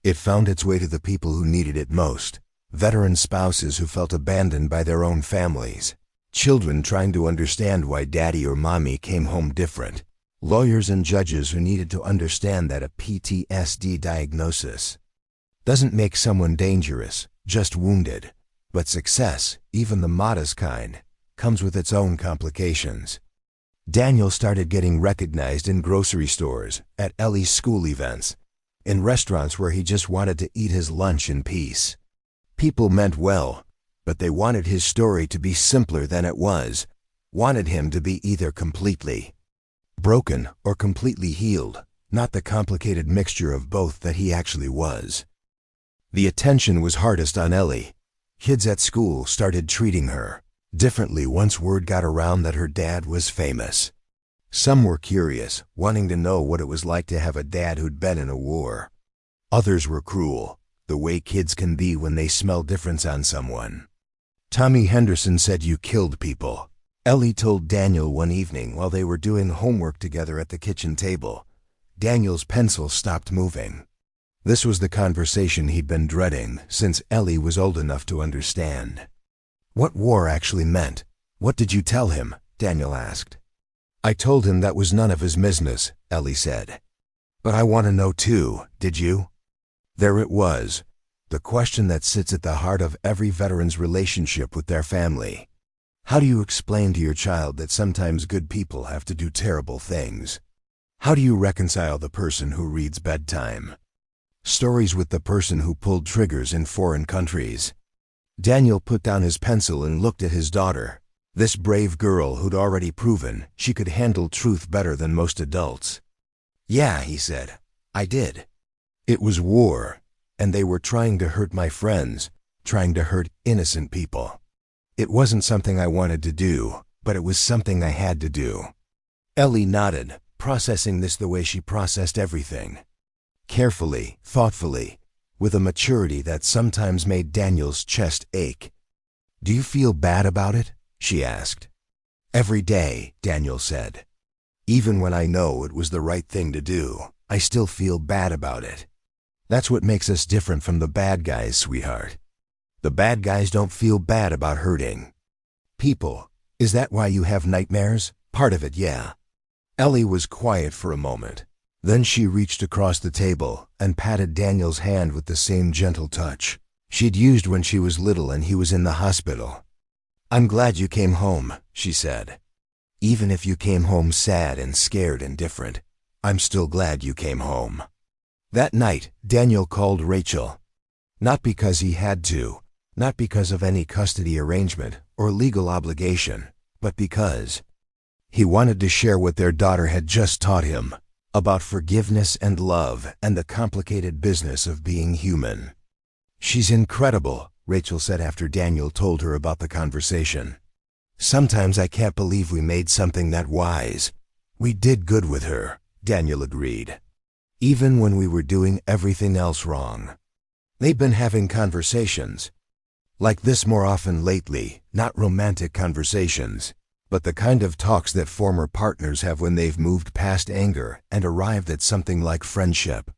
It found its way to the people who needed it most: veteran spouses who felt abandoned by their own families, children trying to understand why daddy or mommy came home different, lawyers and judges who needed to understand that a PTSD diagnosis doesn't make someone dangerous, just wounded. But success, even the modest kind, comes with its own complications. Daniel started getting recognized in grocery stores, at Ellie's school events, in restaurants where he just wanted to eat his lunch in peace. People meant well, but they wanted his story to be simpler than it was, wanted him to be either completely broken or completely healed, not the complicated mixture of both that he actually was. The attention was hardest on Ellie. Kids at school started treating her differently once word got around that her dad was famous. Some were curious, wanting to know what it was like to have a dad who'd been in a war. Others were cruel, the way kids can be when they smell difference on someone. Tommy Henderson said you killed people, Ellie told Daniel one evening while they were doing homework together at the kitchen table. Daniel's pencil stopped moving. This was the conversation he'd been dreading since Ellie was old enough to understand. What war actually meant. What did you tell him? Daniel asked. I told him that was none of his business, Ellie said. But I want to know too, did you? There it was, the question that sits at the heart of every veteran's relationship with their family. How do you explain to your child that sometimes good people have to do terrible things? How do you reconcile the person who reads bedtime stories with the person who pulled triggers in foreign countries? Daniel put down his pencil and looked at his daughter, this brave girl who'd already proven she could handle truth better than most adults. Yeah, he said, I did. It was war, and they were trying to hurt my friends, trying to hurt innocent people. It wasn't something I wanted to do, but it was something I had to do. Ellie nodded, processing this the way she processed everything. Carefully, thoughtfully, with a maturity that sometimes made Daniel's chest ache. Do you feel bad about it? She asked. Every day, Daniel said. Even when I know it was the right thing to do, I still feel bad about it. That's what makes us different from the bad guys, sweetheart. The bad guys don't feel bad about hurting people. Is that why you have nightmares? Part of it, yeah. Ellie was quiet for a moment. Then she reached across the table and patted Daniel's hand with the same gentle touch she'd used when she was little and he was in the hospital. I'm glad you came home, she said. Even if you came home sad and scared and different, I'm still glad you came home. That night, Daniel called Rachel. Not because he had to, not because of any custody arrangement or legal obligation, but because he wanted to share what their daughter had just taught him about forgiveness and love and the complicated business of being human. She's incredible, Rachel said after Daniel told her about the conversation. Sometimes I can't believe we made something that wise. We did good with her, Daniel agreed. Even when we were doing everything else wrong. They've been having conversations like this more often lately, not romantic conversations, but the kind of talks that former partners have when they've moved past anger and arrived at something like friendship.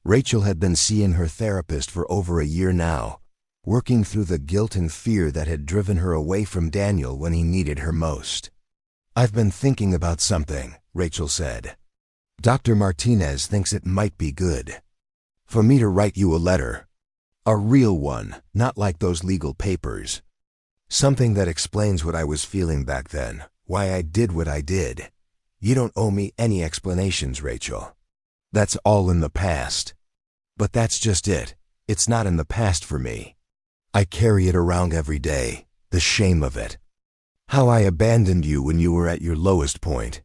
Rachel had been seeing her therapist for over a year now, working through the guilt and fear that had driven her away from Daniel when he needed her most. "I've been thinking about something," Rachel said. "Dr. Martinez thinks it might be good for me to write you a letter. A real one, not like those legal papers. Something that explains what I was feeling back then, why I did what I did. You don't owe me any explanations, Rachel. That's all in the past. But that's just it. It's not in the past for me. I carry it around every day, the shame of it. How I abandoned you when you were at your lowest point.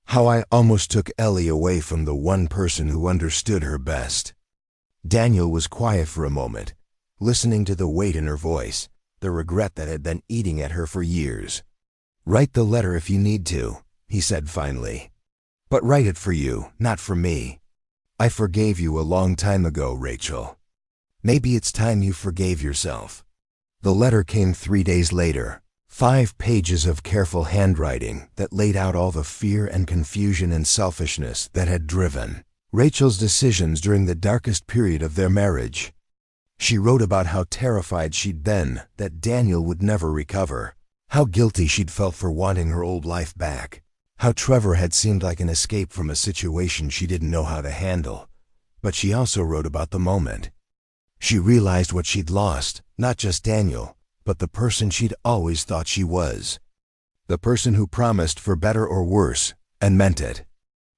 How I almost took Ellie away from the one person who understood her best." Daniel was quiet for a moment, listening to the weight in her voice, the regret that had been eating at her for years. "Write the letter if you need to," he said finally. "But write it for you, not for me. I forgave you a long time ago, Rachel. Maybe it's time you forgave yourself." The letter came 3 days later, 5 pages of careful handwriting that laid out all the fear and confusion and selfishness that had driven Rachel's decisions during the darkest period of their marriage. She wrote about how terrified she'd been that Daniel would never recover, how guilty she'd felt for wanting her old life back, how Trevor had seemed like an escape from a situation she didn't know how to handle. But she also wrote about the moment. She realized what she'd lost, not just Daniel, but the person she'd always thought she was. The person who promised for better or worse, and meant it.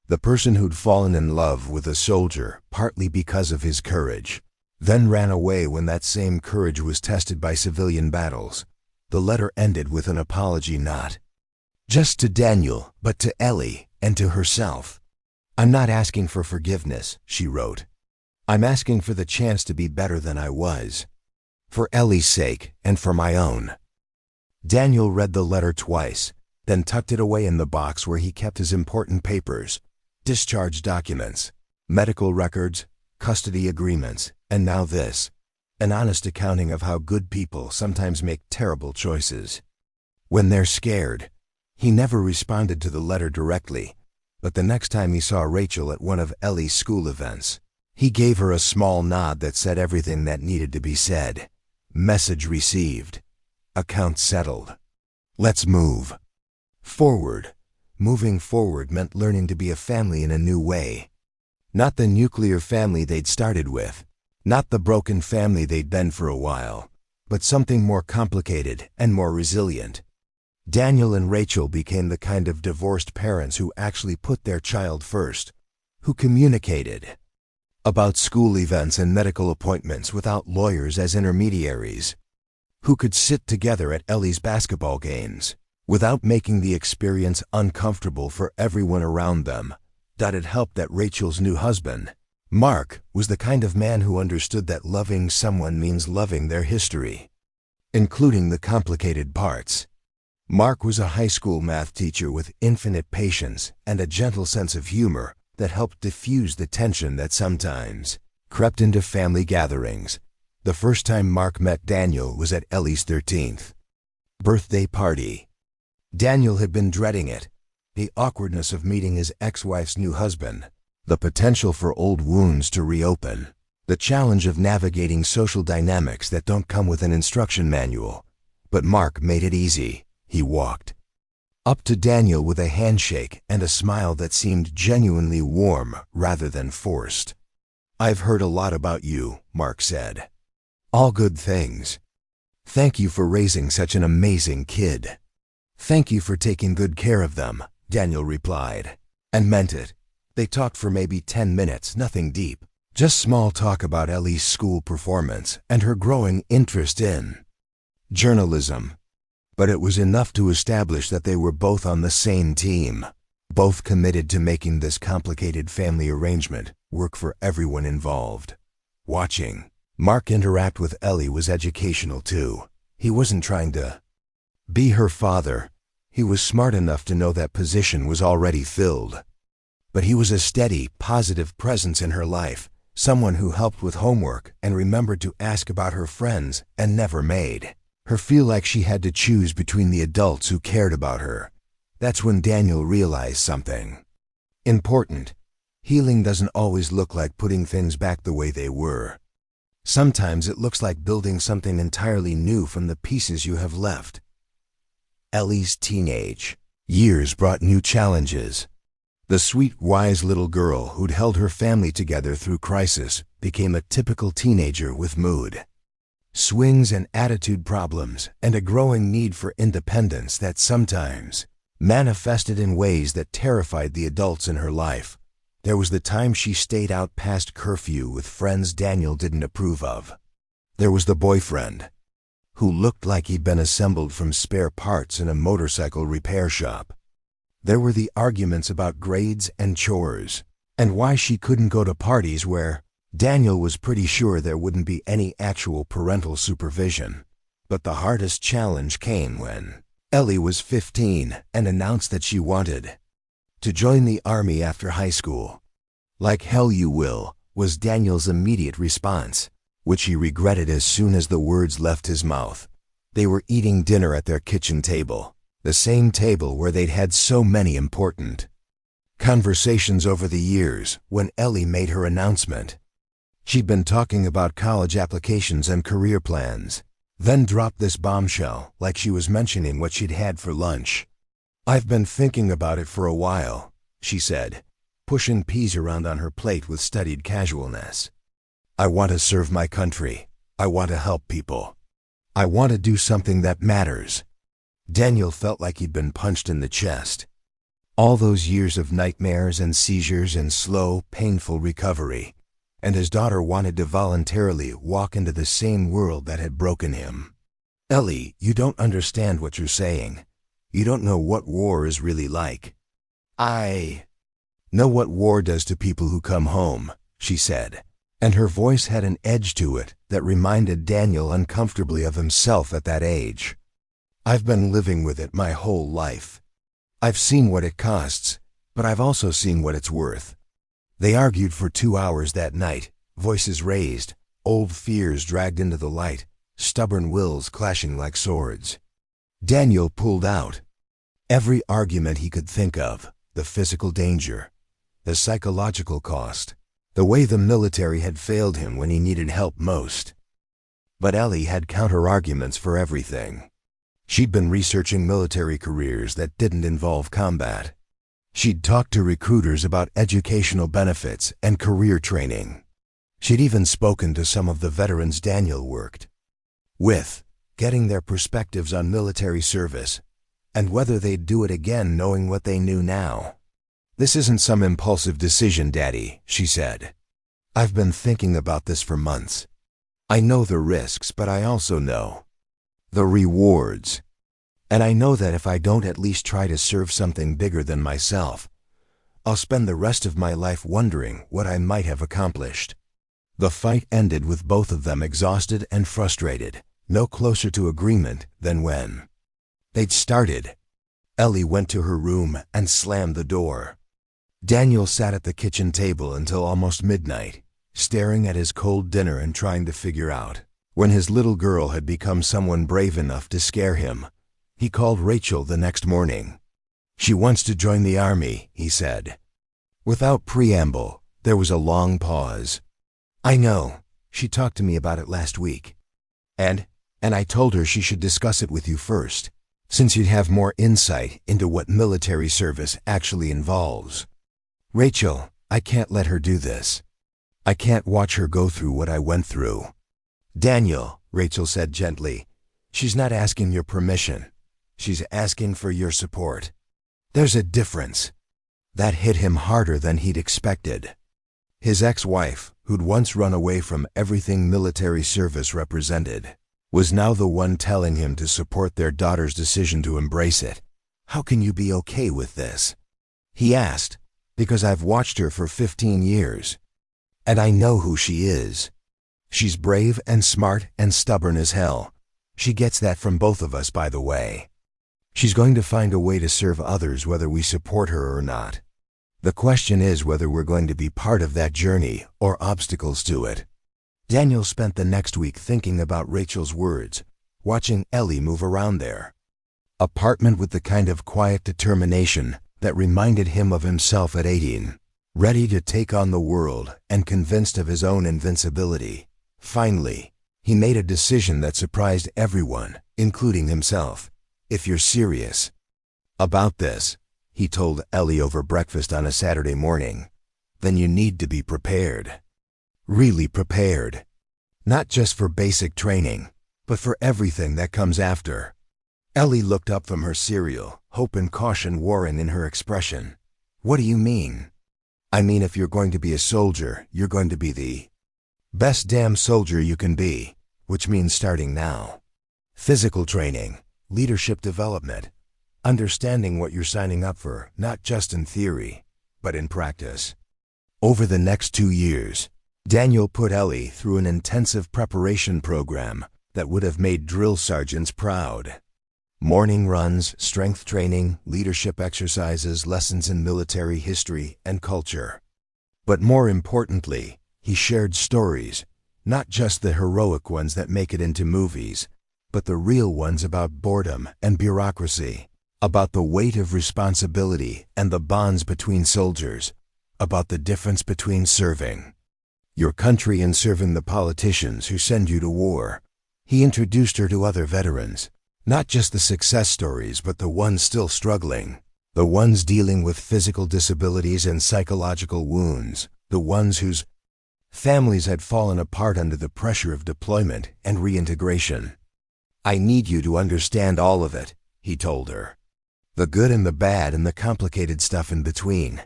The person who'd fallen in love with a soldier partly because of his courage, then ran away when that same courage was tested by civilian battles. The letter ended with an apology not just to Daniel, but to Ellie and to herself. "I'm not asking for forgiveness," she wrote. "I'm asking for the chance to be better than I was. For Ellie's sake and for my own." Daniel read the letter twice, then tucked it away in the box where he kept his important papers, discharge documents, medical records, custody agreements, and now this, an honest accounting of how good people sometimes make terrible choices when they're scared. He never responded to the letter directly, but the next time he saw Rachel at one of Ellie's school events, he gave her a small nod that said everything that needed to be said. Message received. Account settled. Let's move forward. Moving forward meant learning to be a family in a new way. Not the nuclear family they'd started with, not the broken family they'd been for a while, but something more complicated and more resilient. Daniel and Rachel became the kind of divorced parents who actually put their child first, who communicated about school events and medical appointments without lawyers as intermediaries, who could sit together at Ellie's basketball games without making the experience uncomfortable for everyone around them. It helped that Rachel's new husband, Mark, was the kind of man who understood that loving someone means loving their history, including the complicated parts. Mark was a high school math teacher with infinite patience and a gentle sense of humor that helped diffuse the tension that sometimes crept into family gatherings. The first time Mark met Daniel was at Ellie's 13th birthday party. Daniel had been dreading it, the awkwardness of meeting his ex-wife's new husband, the potential for old wounds to reopen, the challenge of navigating social dynamics that don't come with an instruction manual. But Mark made it easy. He walked up to Daniel with a handshake and a smile that seemed genuinely warm rather than forced. "I've heard a lot about you," Mark said. "All good things. Thank you for raising such an amazing kid." "Thank you for taking good care of them," Daniel replied, and meant it. They talked for maybe 10 minutes, nothing deep, just small talk about Ellie's school performance and her growing interest in journalism. But it was enough to establish that they were both on the same team, both committed to making this complicated family arrangement work for everyone involved. Watching Mark interact with Ellie was educational too. He wasn't trying to be her father. He was smart enough to know that position was already filled. But he was a steady, positive presence in her life, someone who helped with homework and remembered to ask about her friends and never made her feel like she had to choose between the adults who cared about her. That's when Daniel realized something important. Healing doesn't always look like putting things back the way they were. Sometimes it looks like building something entirely new from the pieces you have left. Ellie's teenage Years brought new challenges. The sweet, wise little girl who'd held her family together through crisis became a typical teenager with mood swings and attitude problems, and a growing need for independence that sometimes manifested in ways that terrified the adults in her life. There was the time she stayed out past curfew with friends Daniel didn't approve of. There was the boyfriend, who looked like he'd been assembled from spare parts in a motorcycle repair shop. There were the arguments about grades and chores, and why she couldn't go to parties where Daniel was pretty sure there wouldn't be any actual parental supervision. But the hardest challenge came when Ellie was 15 and announced that she wanted to join the army after high school. "Like hell you will," was Daniel's immediate response, which he regretted as soon as the words left his mouth. They were eating dinner at their kitchen table, the same table where they'd had so many important conversations over the years when Ellie made her announcement. She'd been talking about college applications and career plans, then dropped this bombshell like she was mentioning what she'd had for lunch. "I've been thinking about it for a while," she said, pushing peas around on her plate with studied casualness. "I want to serve my country. I want to help people. I want to do something that matters." Daniel felt like he'd been punched in the chest. All those years of nightmares and seizures and slow, painful recovery, and his daughter wanted to voluntarily walk into the same world that had broken him. "Ellie, you don't understand what you're saying. You don't know what war is really like." "I know what war does to people who come home," she said, and her voice had an edge to it that reminded Daniel uncomfortably of himself at that age. "I've been living with it my whole life. I've seen what it costs, but I've also seen what it's worth." They argued for 2 hours that night, voices raised, old fears dragged into the light, stubborn wills clashing like swords. Daniel pulled out every argument he could think of: the physical danger, the psychological cost, the way the military had failed him when he needed help most. But Ellie had counter-arguments for everything. She'd been researching military careers that didn't involve combat. She'd talked to recruiters about educational benefits and career training. She'd even spoken to some of the veterans Daniel worked with, getting their perspectives on military service and whether they'd do it again knowing what they knew now. "This isn't some impulsive decision, Daddy," she said. "I've been thinking about this for months. I know the risks, but I also know the rewards. And I know that if I don't at least try to serve something bigger than myself, I'll spend the rest of my life wondering what I might have accomplished." The fight ended with both of them exhausted and frustrated, no closer to agreement than when they'd started. Ellie went to her room and slammed the door. Daniel sat at the kitchen table until almost midnight, staring at his cold dinner and trying to figure out when his little girl had become someone brave enough to scare him. He called Rachel the next morning. "She wants to join the army," he said. Without preamble, there was a long pause. "I know. She talked to me about it last week. And I told her she should discuss it with you first, since you'd have more insight into what military service actually involves." "Rachel, I can't let her do this. I can't watch her go through what I went through." "Daniel," Rachel said gently, "she's not asking your permission. She's asking for your support. There's a difference." That hit him harder than he'd expected. His ex-wife, who'd once run away from everything military service represented, was now the one telling him to support their daughter's decision to embrace it. "How can you be okay with this?" he asked. "Because I've watched her for 15 years. And I know who she is. She's brave and smart and stubborn as hell. She gets that from both of us, by the way. She's going to find a way to serve others whether we support her or not. The question is whether we're going to be part of that journey or obstacles to it." Daniel spent the next week thinking about Rachel's words, watching Ellie move around their apartment with the kind of quiet determination that reminded him of himself at 18, ready to take on the world and convinced of his own invincibility. Finally, he made a decision that surprised everyone, including himself. "If you're serious, About this, he told Ellie over breakfast on a Saturday morning. Then you need to be prepared. Really prepared. Not just for basic training, but for everything that comes after. Ellie looked up from her cereal, hope and caution warring in her expression. What do you mean? I mean, if you're going to be a soldier, you're going to be the best damn soldier you can be, which means starting now. Physical training, leadership development, understanding what you're signing up for, not just in theory, but in practice. Over the next 2 years, Daniel put Ellie through an intensive preparation program that would have made drill sergeants proud. Morning runs, strength training, leadership exercises, lessons in military history and culture. But more importantly, he shared stories, not just the heroic ones that make it into movies, but the real ones about boredom and bureaucracy, about the weight of responsibility and the bonds between soldiers, about the difference between serving your country and serving the politicians who send you to war. He introduced her to other veterans, not just the success stories, but the ones still struggling, the ones dealing with physical disabilities and psychological wounds, the ones whose families had fallen apart under the pressure of deployment and reintegration. I need you to understand all of it, he told her. The good and the bad and the complicated stuff in between.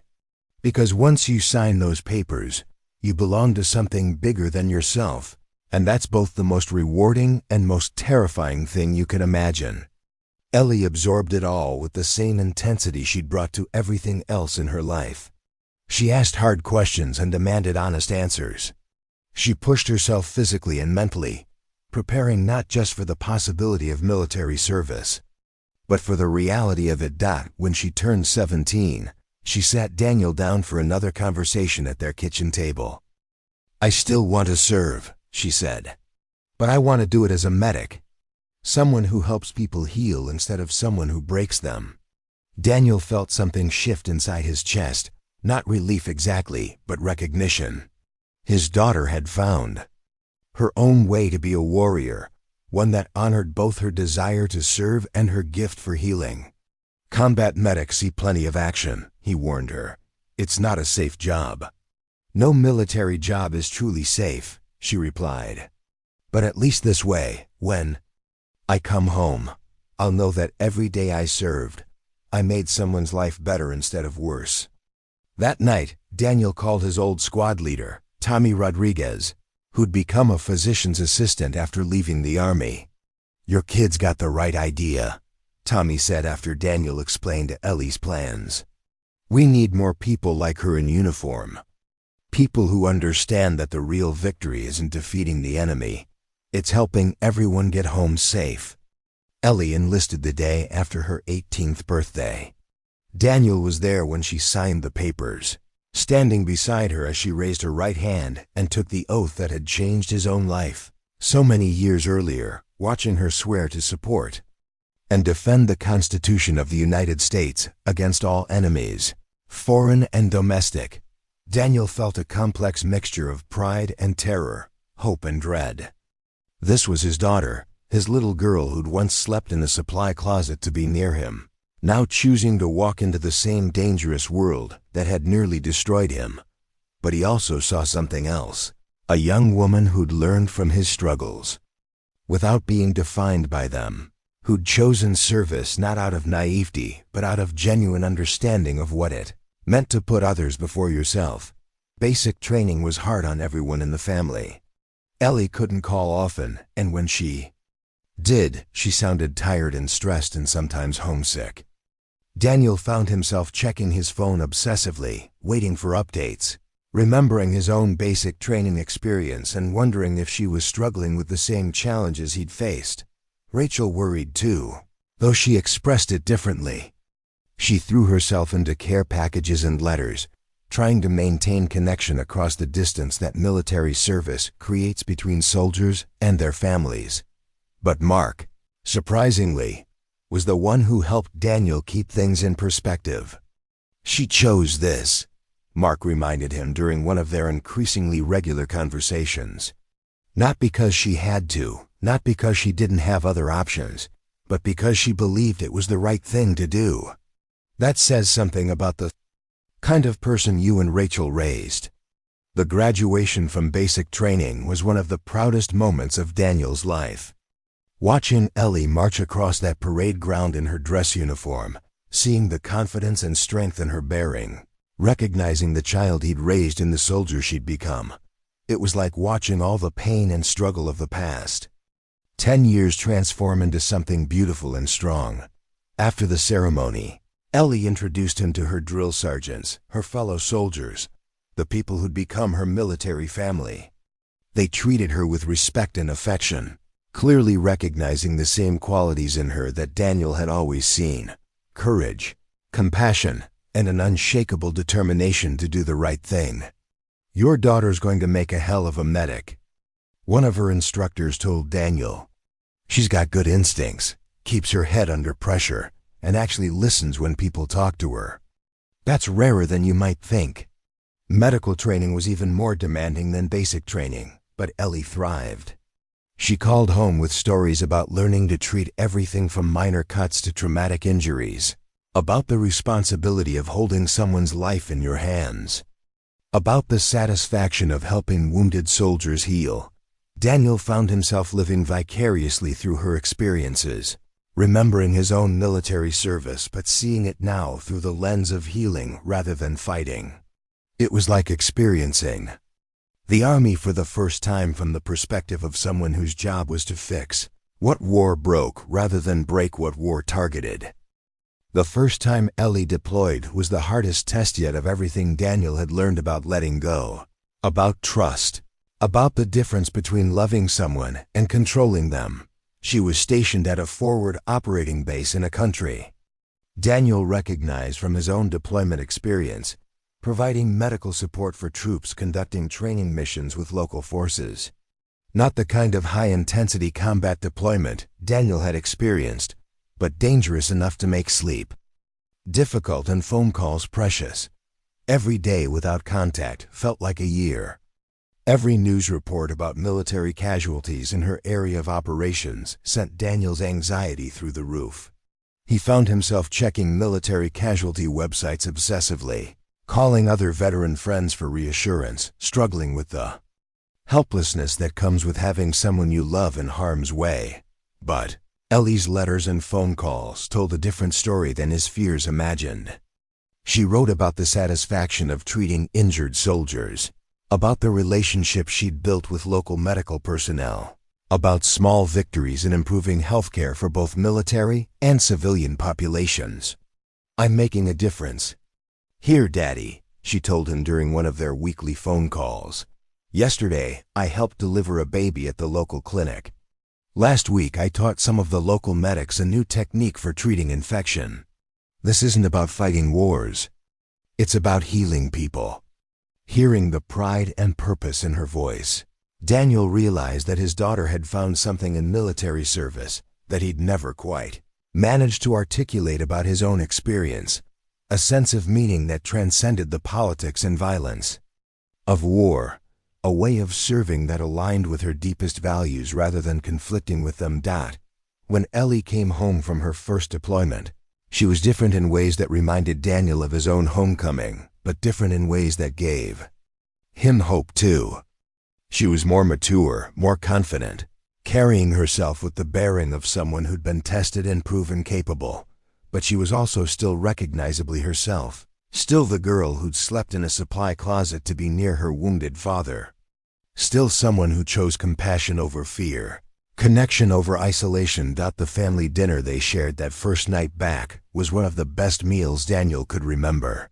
Because once you sign those papers, you belong to something bigger than yourself. And that's both the most rewarding and most terrifying thing you can imagine. Ellie absorbed it all with the same intensity she'd brought to everything else in her life. She asked hard questions and demanded honest answers. She pushed herself physically and mentally, preparing not just for the possibility of military service, but for the reality of it. When she turned 17, she sat Daniel down for another conversation at their kitchen table. I still want to serve, she said. But I want to do it as a medic. Someone who helps people heal instead of someone who breaks them. Daniel felt something shift inside his chest, not relief exactly, but recognition. His daughter had found her own way to be a warrior, one that honored both her desire to serve and her gift for healing. Combat medics see plenty of action, he warned her. It's not a safe job. No military job is truly safe, she replied. But at least this way, when I come home, I'll know that every day I served, I made someone's life better instead of worse. That night, Daniel called his old squad leader, Tommy Rodriguez, who'd become a physician's assistant after leaving the Army. Your kid's got the right idea, Tommy said after Daniel explained Ellie's plans. We need more people like her in uniform. People who understand that the real victory isn't defeating the enemy, it's helping everyone get home safe. Ellie enlisted the day after her 18th birthday. Daniel was there when she signed the papers, standing beside her as she raised her right hand and took the oath that had changed his own life. So many years earlier, watching her swear to support and defend the Constitution of the United States against all enemies, foreign and domestic, Daniel felt a complex mixture of pride and terror, hope and dread. This was his daughter, his little girl who'd once slept in a supply closet to be near him, now choosing to walk into the same dangerous world that had nearly destroyed him. But he also saw something else, a young woman who'd learned from his struggles, without being defined by them, who'd chosen service not out of naivety, but out of genuine understanding of what it meant to put others before yourself. Basic training was hard on everyone in the family. Ellie couldn't call often, and when she did, she sounded tired and stressed and sometimes homesick. Daniel found himself checking his phone obsessively, waiting for updates, remembering his own basic training experience and wondering if she was struggling with the same challenges he'd faced. Rachel worried too, though she expressed it differently. She threw herself into care packages and letters, trying to maintain connection across the distance that military service creates between soldiers and their families. But Mark, surprisingly, was the one who helped Daniel keep things in perspective. She chose this, Mark reminded him during one of their increasingly regular conversations. Not because she had to, not because she didn't have other options, but because she believed it was the right thing to do. That says something about the kind of person you and Rachel raised. The graduation from basic training was one of the proudest moments of Daniel's life. Watching Ellie march across that parade ground in her dress uniform, seeing the confidence and strength in her bearing, recognizing the child he'd raised in the soldier she'd become, it was like watching all the pain and struggle of the past. 10 years transform into something beautiful and strong. After the ceremony, Ellie introduced him to her drill sergeants, her fellow soldiers, the people who'd become her military family. They treated her with respect and affection, clearly recognizing the same qualities in her that Daniel had always seen: courage, compassion, and an unshakable determination to do the right thing. "Your daughter's going to make a hell of a medic," one of her instructors told Daniel. "She's got good instincts, keeps her head under pressure, and actually listens when people talk to her. That's rarer than you might think." Medical training was even more demanding than basic training, but Ellie thrived. She called home with stories about learning to treat everything from minor cuts to traumatic injuries, about the responsibility of holding someone's life in your hands, about the satisfaction of helping wounded soldiers heal. Daniel found himself living vicariously through her experiences, remembering his own military service but seeing it now through the lens of healing rather than fighting. It was like experiencing the army for the first time from the perspective of someone whose job was to fix what war broke rather than break what war targeted. The first time Ellie deployed was the hardest test yet of everything Daniel had learned about letting go, about trust, about the difference between loving someone and controlling them. She was stationed at a forward operating base in a country Daniel recognized from his own deployment experience, providing medical support for troops conducting training missions with local forces. Not the kind of high-intensity combat deployment Daniel had experienced, but dangerous enough to make sleep difficult and phone calls precious. Every day without contact felt like a year. Every news report about military casualties in her area of operations sent Daniel's anxiety through the roof. He found himself checking military casualty websites obsessively, calling other veteran friends for reassurance, struggling with the helplessness that comes with having someone you love in harm's way. But Ellie's letters and phone calls told a different story than his fears imagined. She wrote about the satisfaction of treating injured soldiers, about the relationship she'd built with local medical personnel, about small victories in improving healthcare for both military and civilian populations. "I'm making a difference. Here, Daddy," she told him during one of their weekly phone calls. "Yesterday, I helped deliver a baby at the local clinic. Last week, I taught some of the local medics a new technique for treating infection. This isn't about fighting wars. It's about healing people." Hearing the pride and purpose in her voice, Daniel realized that his daughter had found something in military service that he'd never quite managed to articulate about his own experience, a sense of meaning that transcended the politics and violence of war, a way of serving that aligned with her deepest values rather than conflicting with them. When Ellie came home from her first deployment, she was different in ways that reminded Daniel of his own homecoming, but different in ways that gave him hope too. She was more mature, more confident, carrying herself with the bearing of someone who'd been tested and proven capable, but she was also still recognizably herself, still the girl who'd slept in a supply closet to be near her wounded father, still someone who chose compassion over fear, connection over isolation. The family dinner they shared that first night back was one of the best meals Daniel could remember.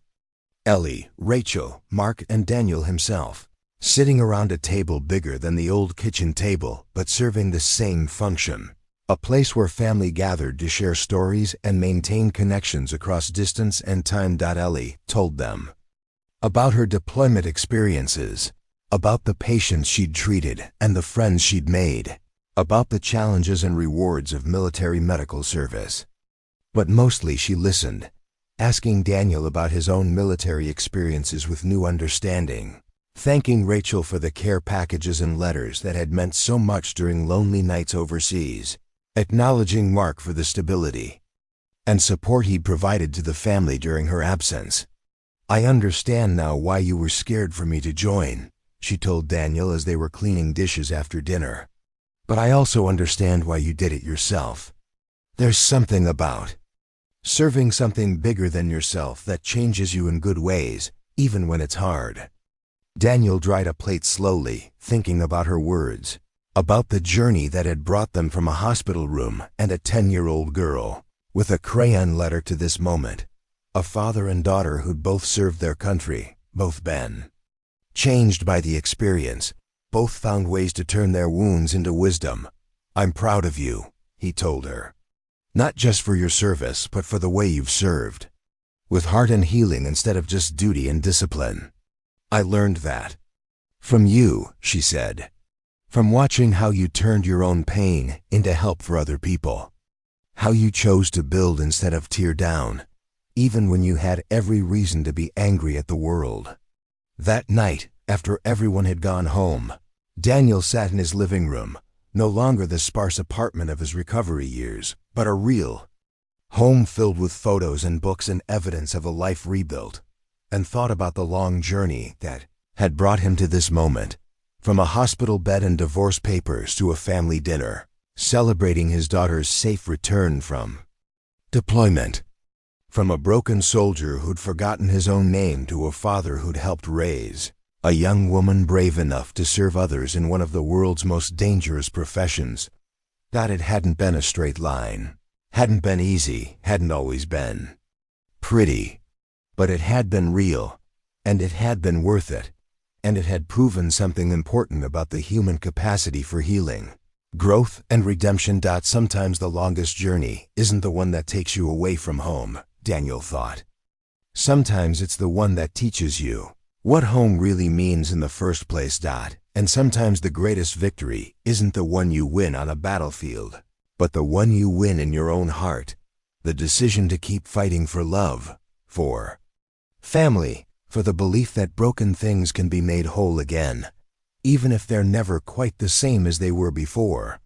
Ellie, Rachel, Mark, and Daniel himself, sitting around a table bigger than the old kitchen table but serving the same function, a place where family gathered to share stories and maintain connections across distance and time. Ellie told them about her deployment experiences, about the patients she'd treated and the friends she'd made, about the challenges and rewards of military medical service. But mostly she listened, asking Daniel about his own military experiences with new understanding, thanking Rachel for the care packages and letters that had meant so much during lonely nights overseas, acknowledging Mark for the stability and support he'd provided to the family during her absence. "I understand now why you were scared for me to join," she told Daniel as they were cleaning dishes after dinner. "But I also understand why you did it yourself. There's something about serving something bigger than yourself that changes you in good ways, even when it's hard." Daniel dried a plate slowly, thinking about her words, about the journey that had brought them from a hospital room and a 10-year-old girl, with a crayon letter to this moment, a father and daughter who'd both served their country, both been changed by the experience, both found ways to turn their wounds into wisdom. "I'm proud of you," he told her. "Not just for your service, but for the way you've served. With heart and healing instead of just duty and discipline. I learned that from you," she said. "From watching how you turned your own pain into help for other people. How you chose to build instead of tear down, even when you had every reason to be angry at the world." That night, after everyone had gone home, Daniel sat in his living room, no longer the sparse apartment of his recovery years, but a real home filled with photos and books and evidence of a life rebuilt, and thought about the long journey that had brought him to this moment, from a hospital bed and divorce papers to a family dinner, celebrating his daughter's safe return from deployment. From a broken soldier who'd forgotten his own name to a father who'd helped raise a young woman brave enough to serve others in one of the world's most dangerous professions. That it hadn't been a straight line, hadn't been easy, hadn't always been pretty, but it had been real, and it had been worth it, and it had proven something important about the human capacity for healing, growth, and redemption. Sometimes the longest journey isn't the one that takes you away from home, Daniel thought. Sometimes it's the one that teaches you what home really means in the first place. And sometimes the greatest victory isn't the one you win on a battlefield, but the one you win in your own heart, the decision to keep fighting for love, for family, for the belief that broken things can be made whole again, even if they're never quite the same as they were before.